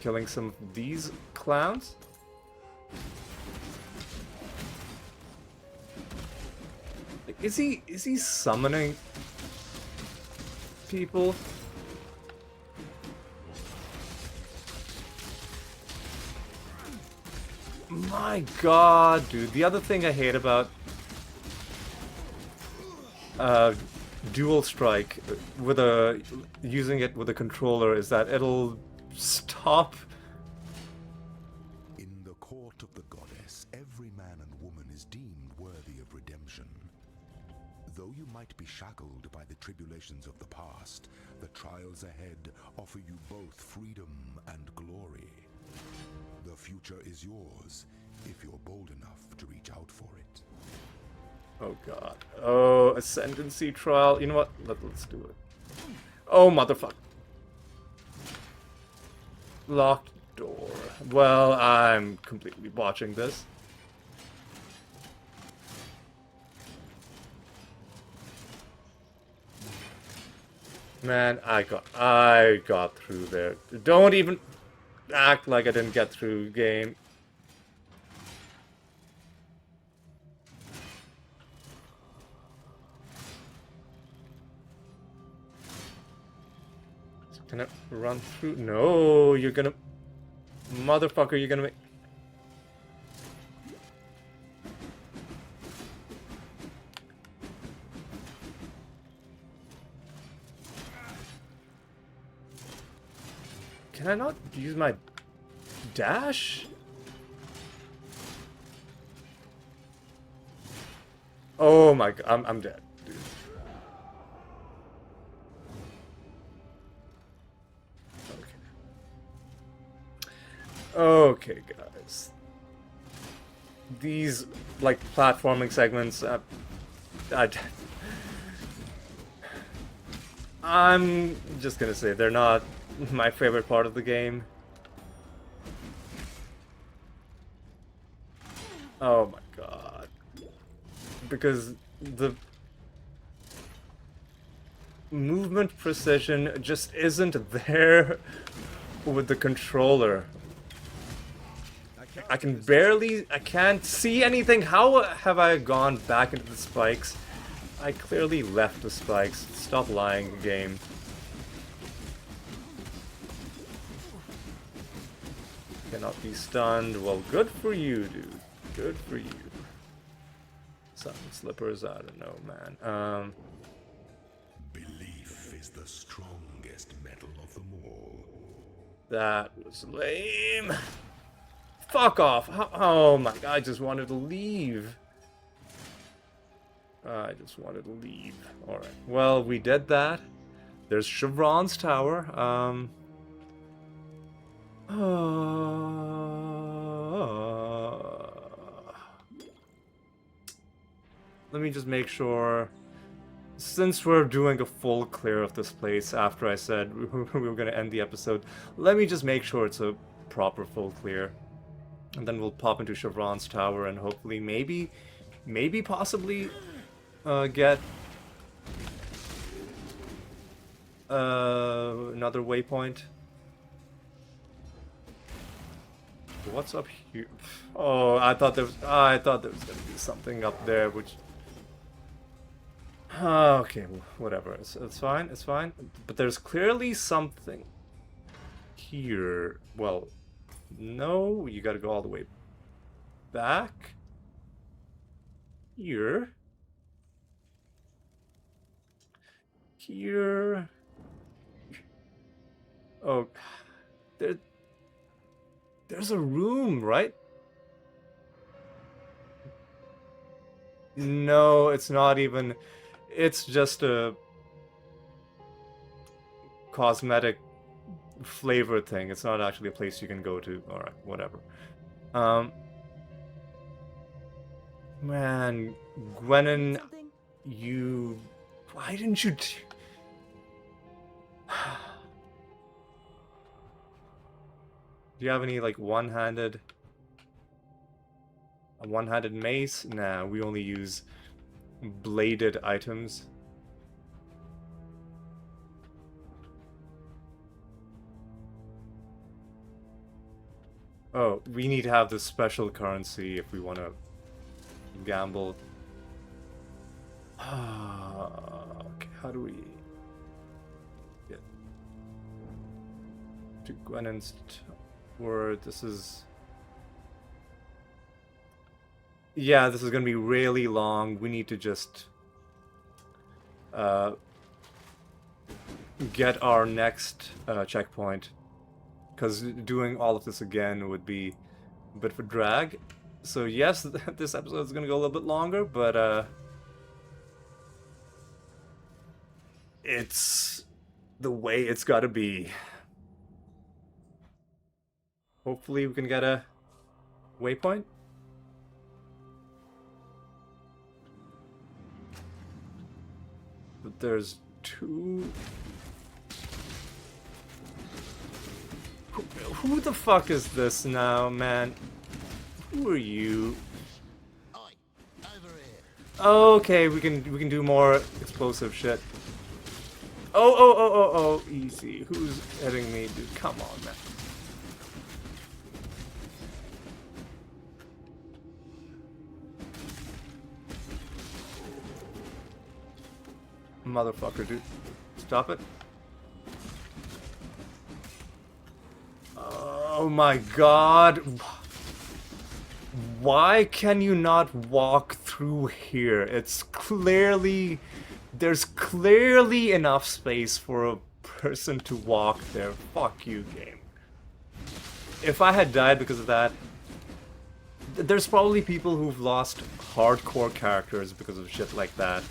Killing some of these clowns. Is he summoning people? My god, dude. The other thing I hate about dual strike with using it with a controller is that it'll stop. In the court of the goddess, every man and woman is deemed worthy of redemption. Though you might be shackled by the tribulations of the past, the trials ahead offer you both freedom and glory. The future is yours, if you're bold enough to reach out for it. Oh god. Oh, ascendancy trial. You know what? Let's do it. Oh, motherfucker. Locked door. Well, I'm completely botching this. Man, I got through there. Don't even act like I didn't get through, game. Can I run through? No, you're gonna... Motherfucker, you're gonna make... Can I not use my dash? Oh my god, I'm dead, dude. Okay, guys. These, like, platforming segments, I'm just gonna say they're not my favorite part of the game. Oh my god. Because the movement precision just isn't there with the controller. I can't see anything. How have I gone back into the spikes? I clearly left the spikes. Stop lying, game. Cannot be stunned. Well, good for you, dude. Good for you. Sun slippers, I don't know, man. Belief is the strongest metal of them all. That was lame. Fuck off. Oh my god, I just wanted to leave. I just wanted to leave. Alright. Well, we did that. There's Chevron's tower. Let me just make sure. Since we're doing a full clear of this place after I said we were going to end the episode, let me just make sure it's a proper full clear. And then we'll pop into Chevron's tower and hopefully maybe possibly get another waypoint. What's up here? Oh, I thought there was gonna be something up there, which. Okay, whatever. It's fine. It's fine. But there's clearly something here. Well, no, you gotta go all the way back. Here. Here. Oh, there's a room, right? No, it's not even. It's just a cosmetic flavor thing. It's not actually a place you can go to. Alright, whatever. Man, Gwennon, you... Why didn't you... Do you have any, like, one-handed... A one-handed mace? Nah, we only use bladed items. Oh, we need to have this special currency if we want to gamble. Okay, how do we get to Gwennon's tower? This is... Yeah, this is going to be really long. We need to just get our next checkpoint. Because doing all of this again would be a bit of a drag. So yes, this episode is going to go a little bit longer, but it's the way it's got to be. Hopefully we can get a waypoint. But there's two... Who the fuck is this now, man? Who are you? Okay, we can do more explosive shit. Oh, easy. Who's hitting me, dude? Come on, man. Motherfucker, dude. Stop it. Oh my god. Why can you not walk through here? It's clearly... There's clearly enough space for a person to walk there. Fuck you, game. If I had died because of that... There's probably people who've lost hardcore characters because of shit like that.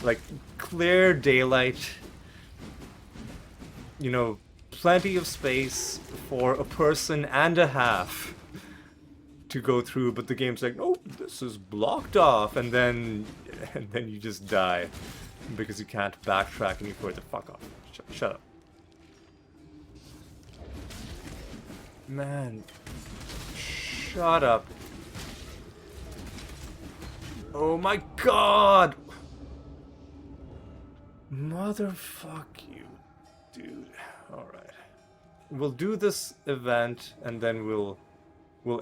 Like, clear daylight. You know, plenty of space for a person and a half to go through, but the game's like, oh, this is blocked off, and then you just die because you can't backtrack any further. Fuck off. Shut up. Man. Shut up. Oh my god! Motherfuck you, dude. Alright. We'll do this event, and then we'll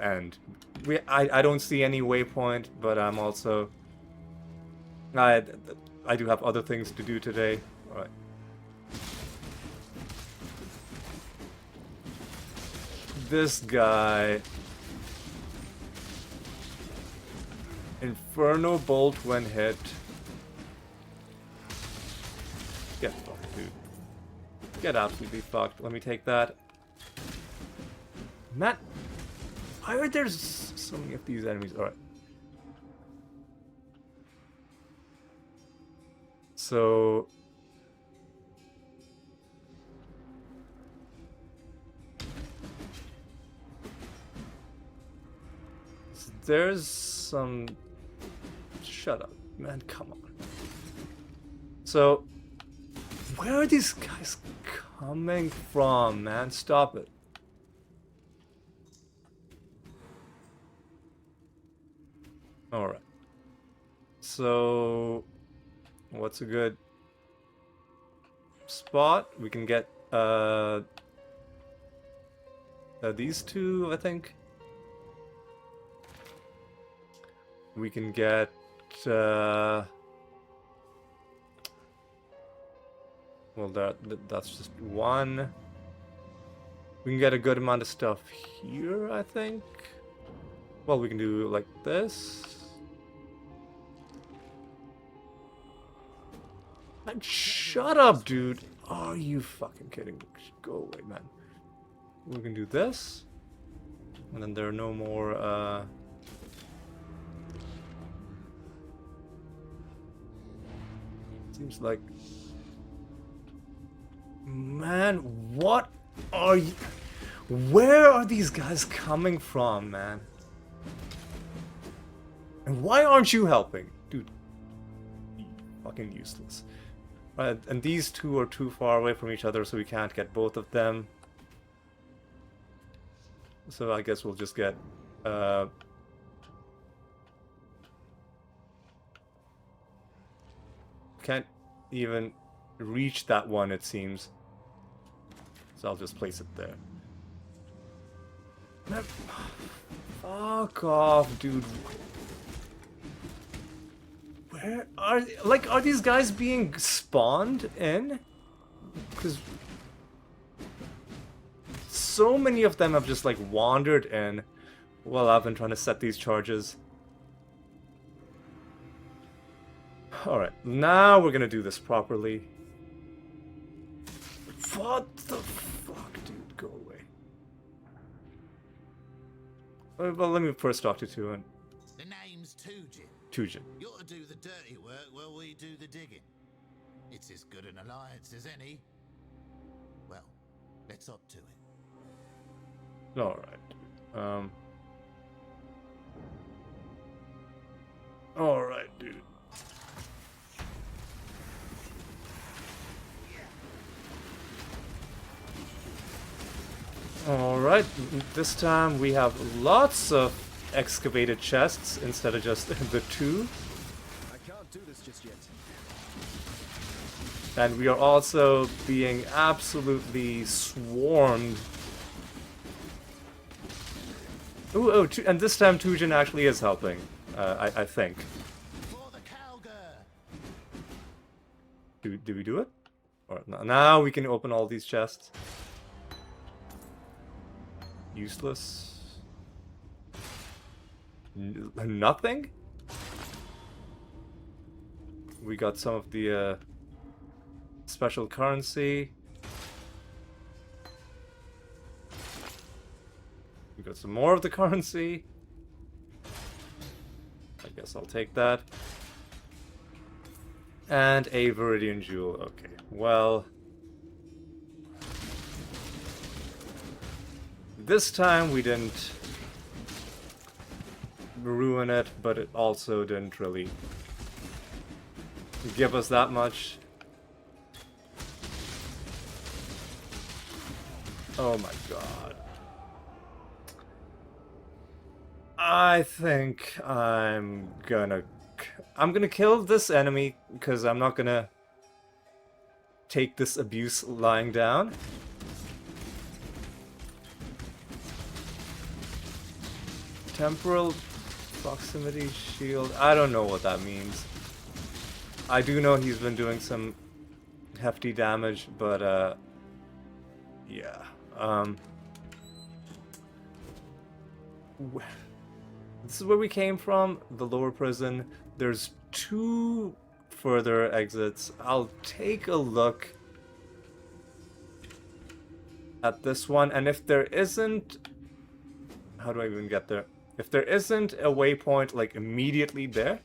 end. I don't see any waypoint, but I'm also... I do have other things to do today. Alright. This guy... Inferno Bolt when hit. Get fucked, dude. Get absolutely fucked. Let me take that. Matt, why are there so many of these enemies? Alright. So... There's some... Shut up, man, come on. So, where are these guys coming from, man? Stop it. Alright. So, what's a good spot? We can get, these two, I think. We can get, well, that's just one. We can get a good amount of stuff here, I think. Well, we can do like this. Man, shut up, dude. Are you fucking kidding me? Go away, man. We can do this. And then there are no more, seems like... Man, what are you... Where are these guys coming from, man? And why aren't you helping? Dude, fucking useless. And these two are too far away from each other, so we can't get both of them. So I guess we'll just get... Can't even reach that one, it seems. So I'll just place it there. Man, fuck off, dude. Where are... Like, are these guys being spawned in? Because... so many of them have just, like, wandered in while I've been trying to set these charges. Alright, now we're gonna do this properly. What the fuck, dude? Go away. Well, let me first talk to Tuan. The name's Tujin. Tujin. You're to do the dirty work while we do the digging. It's as good an alliance as any. Well, let's up to it. Alright. Alright, dude. Alright, this time we have lots of excavated chests instead of just the two. I can't do this just yet. And we are also being absolutely swarmed. Ooh, and this time Tujin actually is helping, I think. Do we do it? Or now we can open all these chests. Useless. Nothing? We got some of the special currency. We got some more of the currency. I guess I'll take that. And a Viridian Jewel. Okay, well... This time we didn't ruin it, but it also didn't really give us that much. Oh my god. I think I'm gonna kill this enemy because I'm not gonna take this abuse lying down. Temporal proximity shield. I don't know what that means. I do know he's been doing some hefty damage, but yeah. This is where we came from, the lower prison. There's 2 further exits. I'll take a look at this one, and if there isn't... How do I even get there? If there isn't a waypoint, like, immediately there,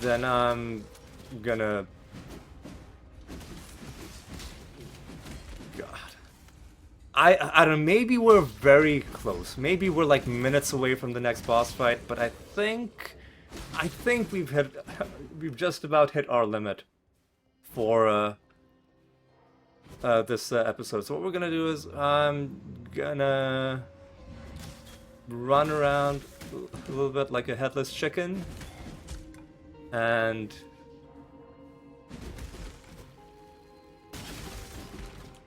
then I'm gonna... God. I don't know, maybe we're very close. Maybe we're, like, minutes away from the next boss fight, but I think we've just about hit our limit for, this episode. So what we're gonna do is I'm gonna run around a little bit like a headless chicken, and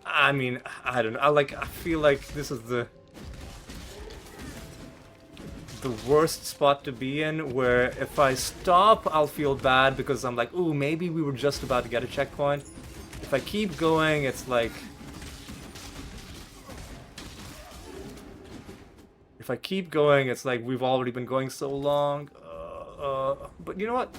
I mean, I don't know. I feel like this is the worst spot to be in, where if I stop, I'll feel bad because I'm like, ooh, maybe we were just about to get a checkpoint. If I keep going, it's like... If I keep going, it's like we've already been going so long. But you know what?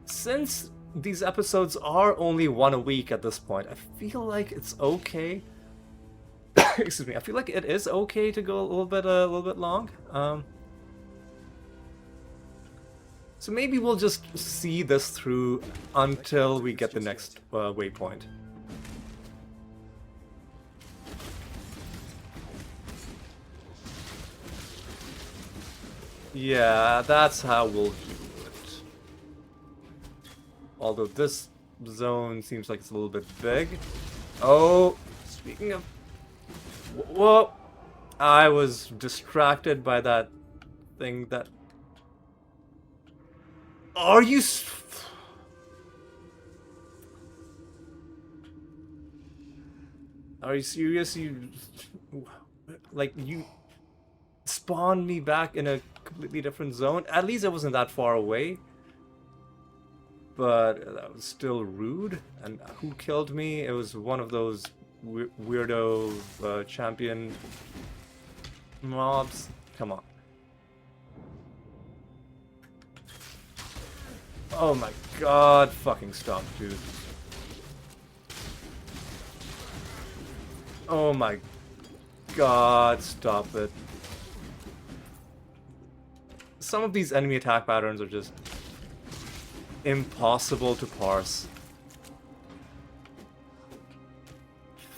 Since these episodes are only 1 a week at this point, I feel like it's okay. Excuse me. I feel like it is okay to go a little bit long. So maybe we'll just see this through until we get the next waypoint. Yeah, that's how we'll do it. Although this zone seems like it's a little bit big. Oh, speaking of... Whoa! I was distracted by that thing that... Are you... Are you serious? You... Like, you... spawned me back in a completely different zone? At least it wasn't that far away. But that was still rude. And who killed me? It was one of those weirdo champion mobs. Come on. Oh my god, fucking stop, dude. Oh my god, stop it. Some of these enemy attack patterns are just impossible to parse.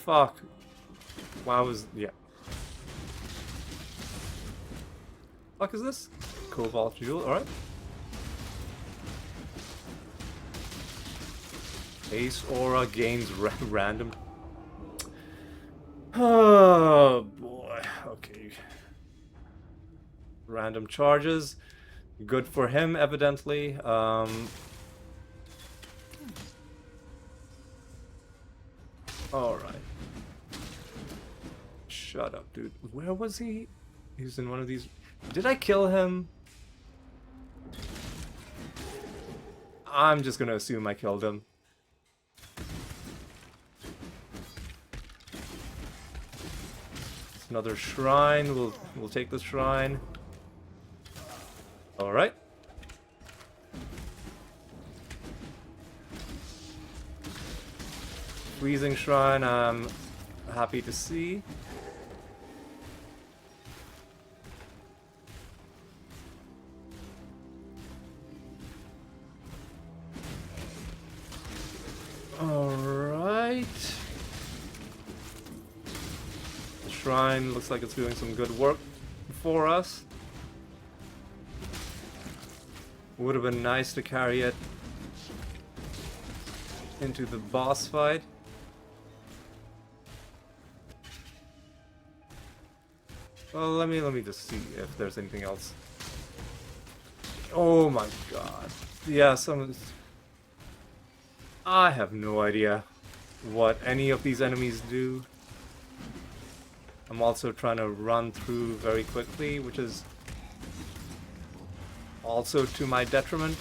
Fuck. Wow, yeah. Fuck is this? Cobalt Jewel, alright. Ace Aura gains random. Oh boy, okay. Random charges. Good for him, evidently. Alright. Shut up, dude. Where was he? He's in one of these... Did I kill him? I'm just gonna assume I killed him. Another shrine. We'll take the shrine. All right. Freezing shrine. I'm happy to see. Alright. The shrine looks like it's doing some good work for us. Would have been nice to carry it into the boss fight. Well, let me just see if there's anything else. Oh my god. Yeah, some of this... I have no idea what any of these enemies do. I'm also trying to run through very quickly, which is also to my detriment.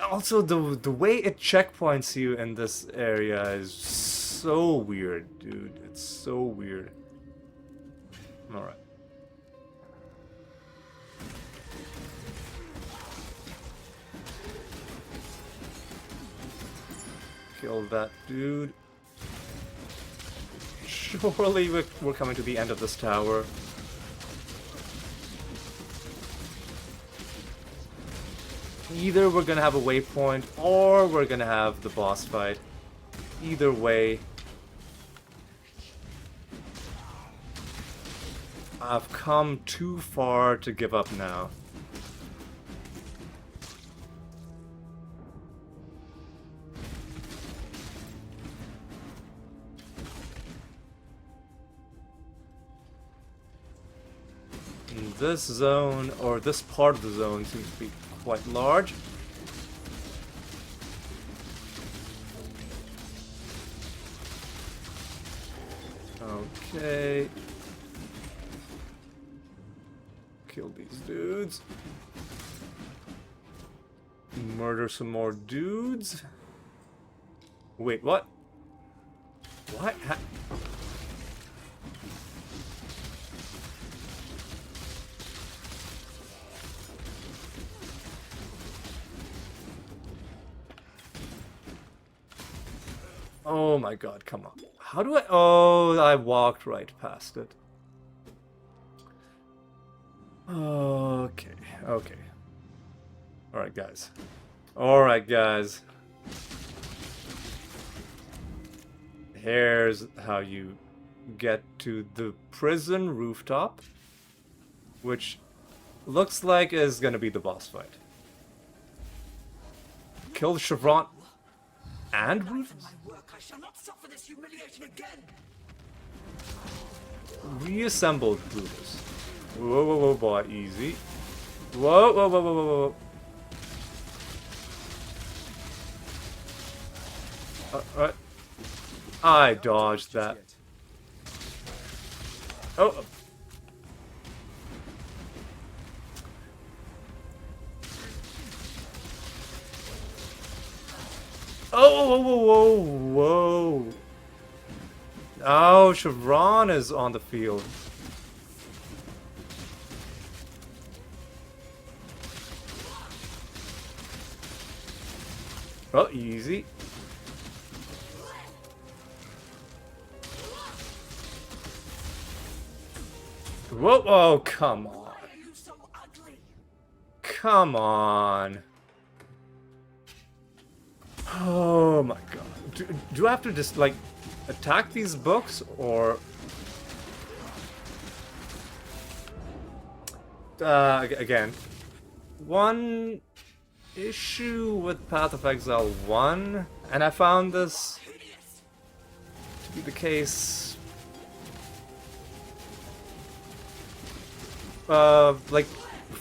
Also, the way it checkpoints you in this area is so weird, dude. It's so weird. Alright. Kill that dude. Surely we're coming to the end of this tower. Either we're gonna have a waypoint, or we're gonna have the boss fight. Either way, I've come too far to give up now. This zone, or this part of the zone, seems to be quite large. Okay. Kill these dudes. Murder some more dudes. Wait, what? What? Oh my god, come on. How do I... Oh, I walked right past it. Okay, okay. Alright, guys. Alright, guys. Here's how you get to the prison rooftop, which looks like is gonna be the boss fight. Kill the Chevron and Rufus? I shall not suffer this humiliation again. Reassembled Rufus. Whoa, whoa, whoa, boy, easy. Whoa, whoa, whoa, whoa, whoa, whoa. I dodged that. Oh. Oh, whoa, whoa, whoa, whoa. Oh, Chevron is on the field. Oh, easy. Whoa, oh, come on. Come on. Oh my god. Do I have to just, like, attack these books, or... again. One issue with Path of Exile 1, and I found this to be the case... like,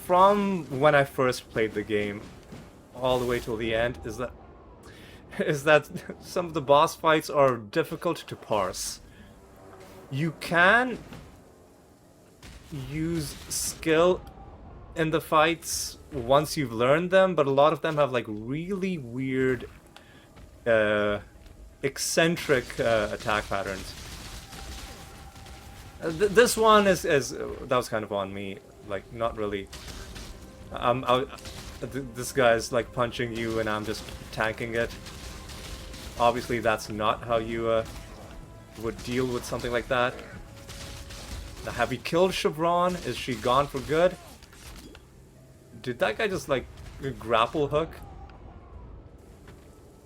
from when I first played the game all the way till the end, is that is that some of the boss fights are difficult to parse. You can use skill in the fights once you've learned them, but a lot of them have like really weird, eccentric attack patterns. This one is that was kind of on me, like not really. This guy's like punching you and I'm just tanking it. Obviously that's not how you would deal with something like that. Now, have we killed Chevron? Is she gone for good? Did that guy just like grapple hook?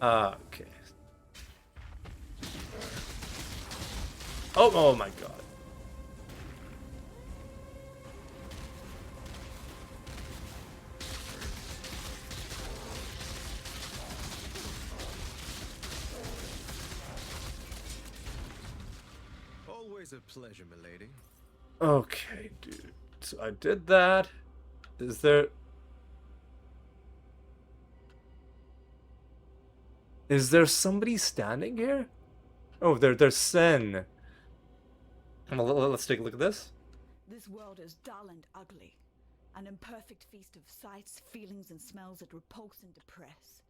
Okay. Oh my god. Always a pleasure, milady. Okay, dude. So I did that. Is there... Is there somebody standing here? Oh, there's Sen. Well, let's take a look at this. This world is dull and ugly. An imperfect feast of sights, feelings, and smells that repulse and depress.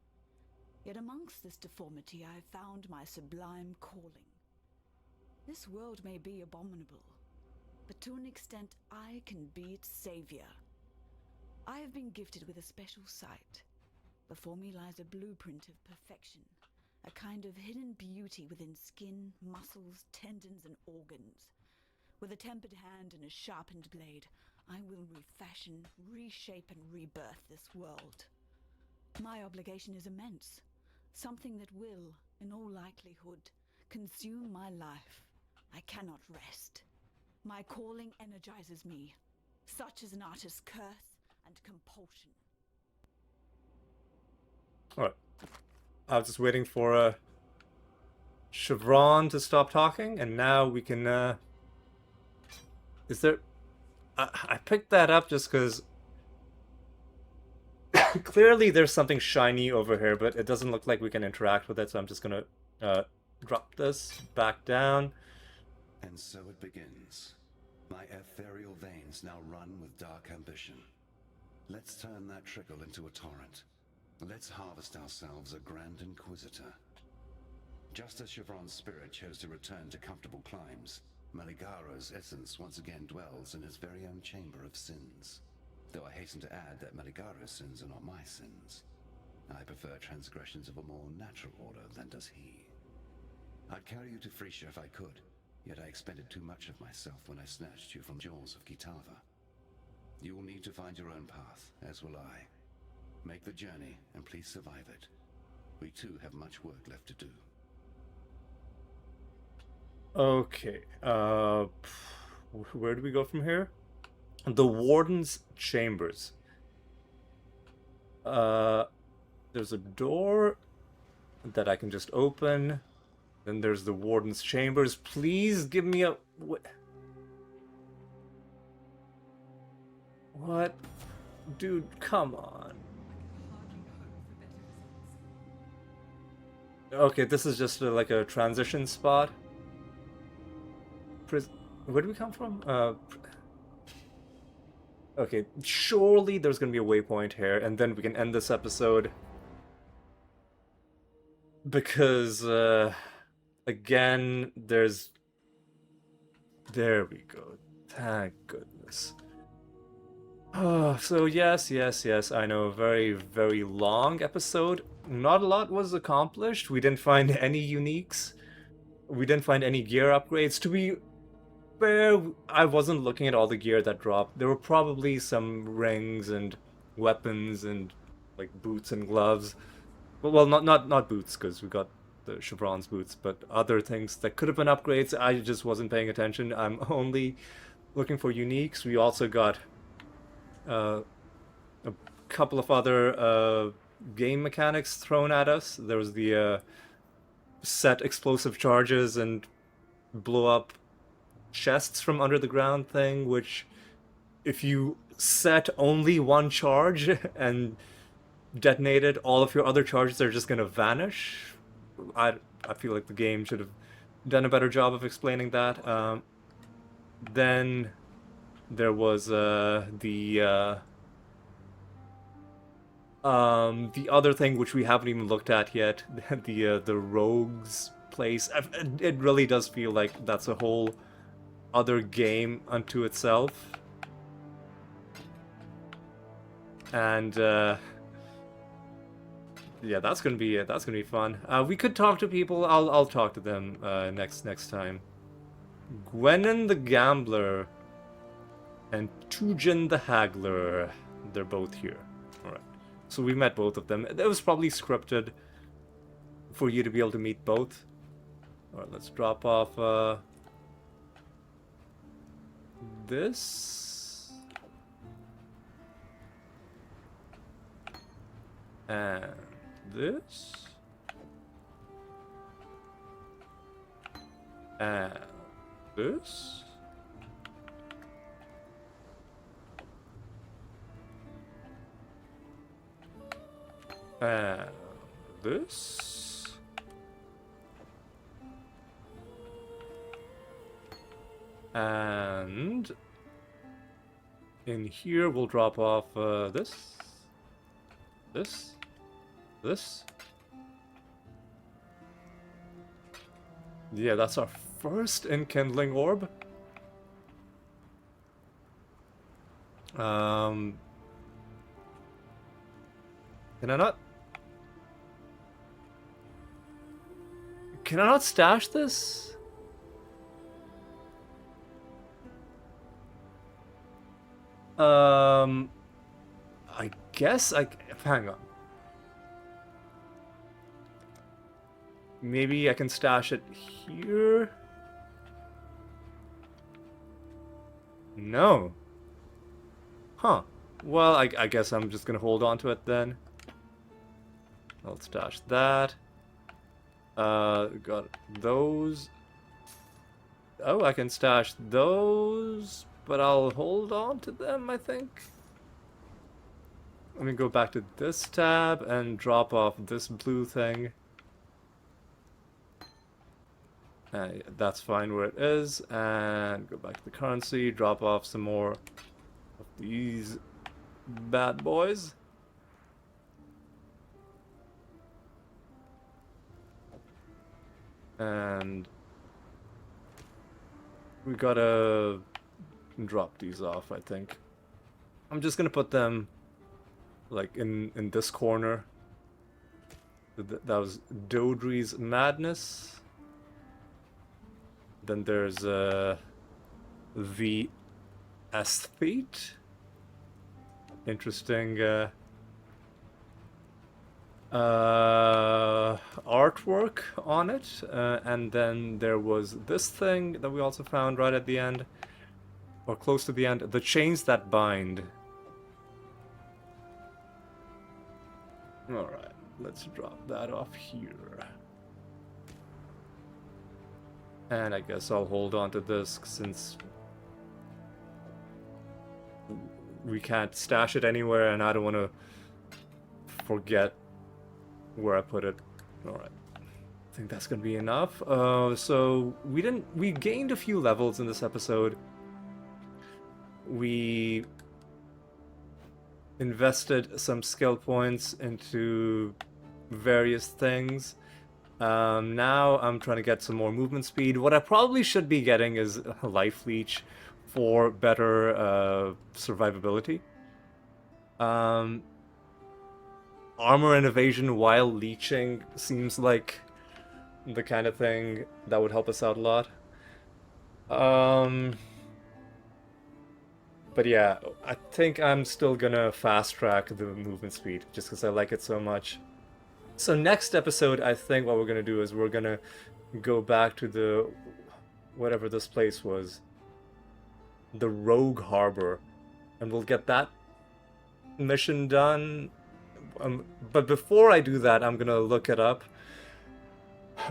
Yet amongst this deformity I have found my sublime calling. This world may be abominable, but to an extent I can be its savior. I have been gifted with a special sight. Before me lies a blueprint of perfection, a kind of hidden beauty within skin, muscles, tendons, and organs. With a tempered hand and a sharpened blade, I will refashion, reshape, and rebirth this world. My obligation is immense, something that will, in all likelihood, consume my life. I cannot rest. My calling energizes me. Such is an artist's curse and compulsion. Alright. I was just waiting for Chevron to stop talking, and now we can... Is there... I picked that up just because... Clearly there's something shiny over here, but it doesn't look like we can interact with it, so I'm just gonna drop this back down. And so it begins. My ethereal veins now run with dark ambition. Let's turn that trickle into a torrent. Let's harvest ourselves a Grand Inquisitor. Just as Chevron's spirit chose to return to comfortable climes, Maligaro's essence once again dwells in his very own chamber of sins. Though I hasten to add that Maligaro's sins are not my sins. I prefer transgressions of a more natural order than does he. I'd carry you to Frisia if I could, yet I expended too much of myself when I snatched you from the jaws of Kitava. You will need to find your own path, as will I. Make the journey, and please survive it. We too have much work left to do. Okay, where do we go from here? The Warden's Chambers. There's a door that I can just open. Then there's the Warden's Chambers. Please give me a... What? Dude, come on. Okay, this is just like a transition spot. Where do we come from? Okay, surely there's gonna be a waypoint here, and then we can end this episode. Because, again, there's... There we go. Thank goodness. Oh, so yes, I know, a very, very long episode. Not a lot was accomplished. We didn't find any uniques. We didn't find any gear upgrades. To be fair, I wasn't looking at all the gear that dropped. There were probably some rings and weapons and like boots and gloves. Well, not boots, because we got the Chevron's boots, but other things that could have been upgrades. I just wasn't paying attention. I'm only looking for uniques. We also got a couple of other game mechanics thrown at us. There was the set explosive charges and blow up chests from under the ground thing, which if you set only one charge and detonated, all of your other charges are just gonna vanish. I feel like the game should have done a better job of explaining that. Then there was the other thing which we haven't even looked at yet, the rogues place. It really does feel like that's a whole other game unto itself. And yeah, that's gonna be fun. We could talk to people. I'll talk to them next time. Gwenin the Gambler and Tujin the Haggler. They're both here. Alright. So we met both of them. It was probably scripted for you to be able to meet both. Alright, let's drop off this. And this. And this. And this. And in here we'll drop off this. Yeah, that's our first enkindling orb. Can I not? Can I not stash this? I guess hang on. Maybe I can stash it here? No. Huh. Well, I guess I'm just gonna hold on to it then. I'll stash that. Got those. Oh, I can stash those, but I'll hold on to them, I think. Let me go back to this tab and drop off this blue thing. That's fine where it is. And go back to the currency, drop off some more of these bad boys. And we gotta drop these off, I think. I'm just gonna put them like in this corner. That was Dodri's Madness. Then there's the Aesthete. Interesting artwork on it. And then there was this thing that we also found right at the end, or close to the end, the Chains That Bind. Alright, let's drop that off here. And I guess I'll hold on to this since we can't stash it anywhere and I don't want to forget where I put it. Alright. I think that's gonna be enough. So we gained a few levels in this episode. We invested some skill points into various things. Now I'm trying to get some more movement speed. What I probably should be getting is a life leech for better survivability. Armor and evasion while leeching seems like the kind of thing that would help us out a lot. But yeah, I think I'm still gonna fast track the movement speed just because I like it so much. So next episode, I think what we're gonna do is we're gonna go back to the whatever this place was, the Rogue Harbor, and we'll get that mission done. But before I do that, I'm gonna look it up,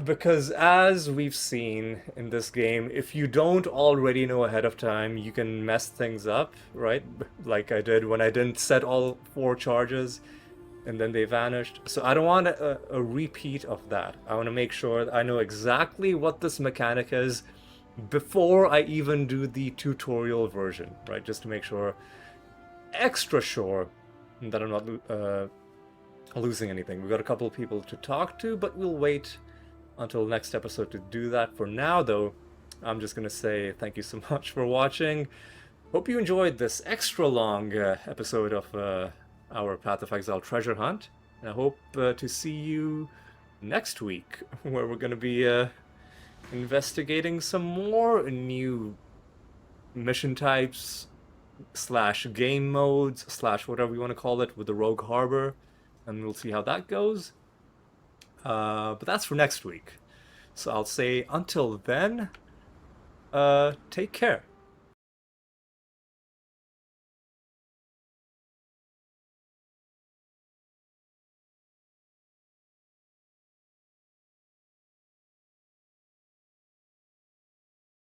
because as we've seen in this game, if you don't already know ahead of time, you can mess things up, right? Like I did when I didn't set all 4 charges. and then they vanished. So I don't want a repeat of that. I want to make sure that I know exactly what this mechanic is before I even do the tutorial version, right? Just to make sure, extra sure, that I'm not losing anything. We've got a couple of people to talk to, but we'll wait until next episode to do that. For now, though, I'm just gonna say thank you so much for watching. Hope you enjoyed this extra long episode of our Path of Exile treasure hunt. And I hope to see you next week, where we're gonna be investigating some more new mission types / game modes / whatever you want to call it with the Rogue Harbor, and we'll see how that goes. But that's for next week. So I'll say until then, take care.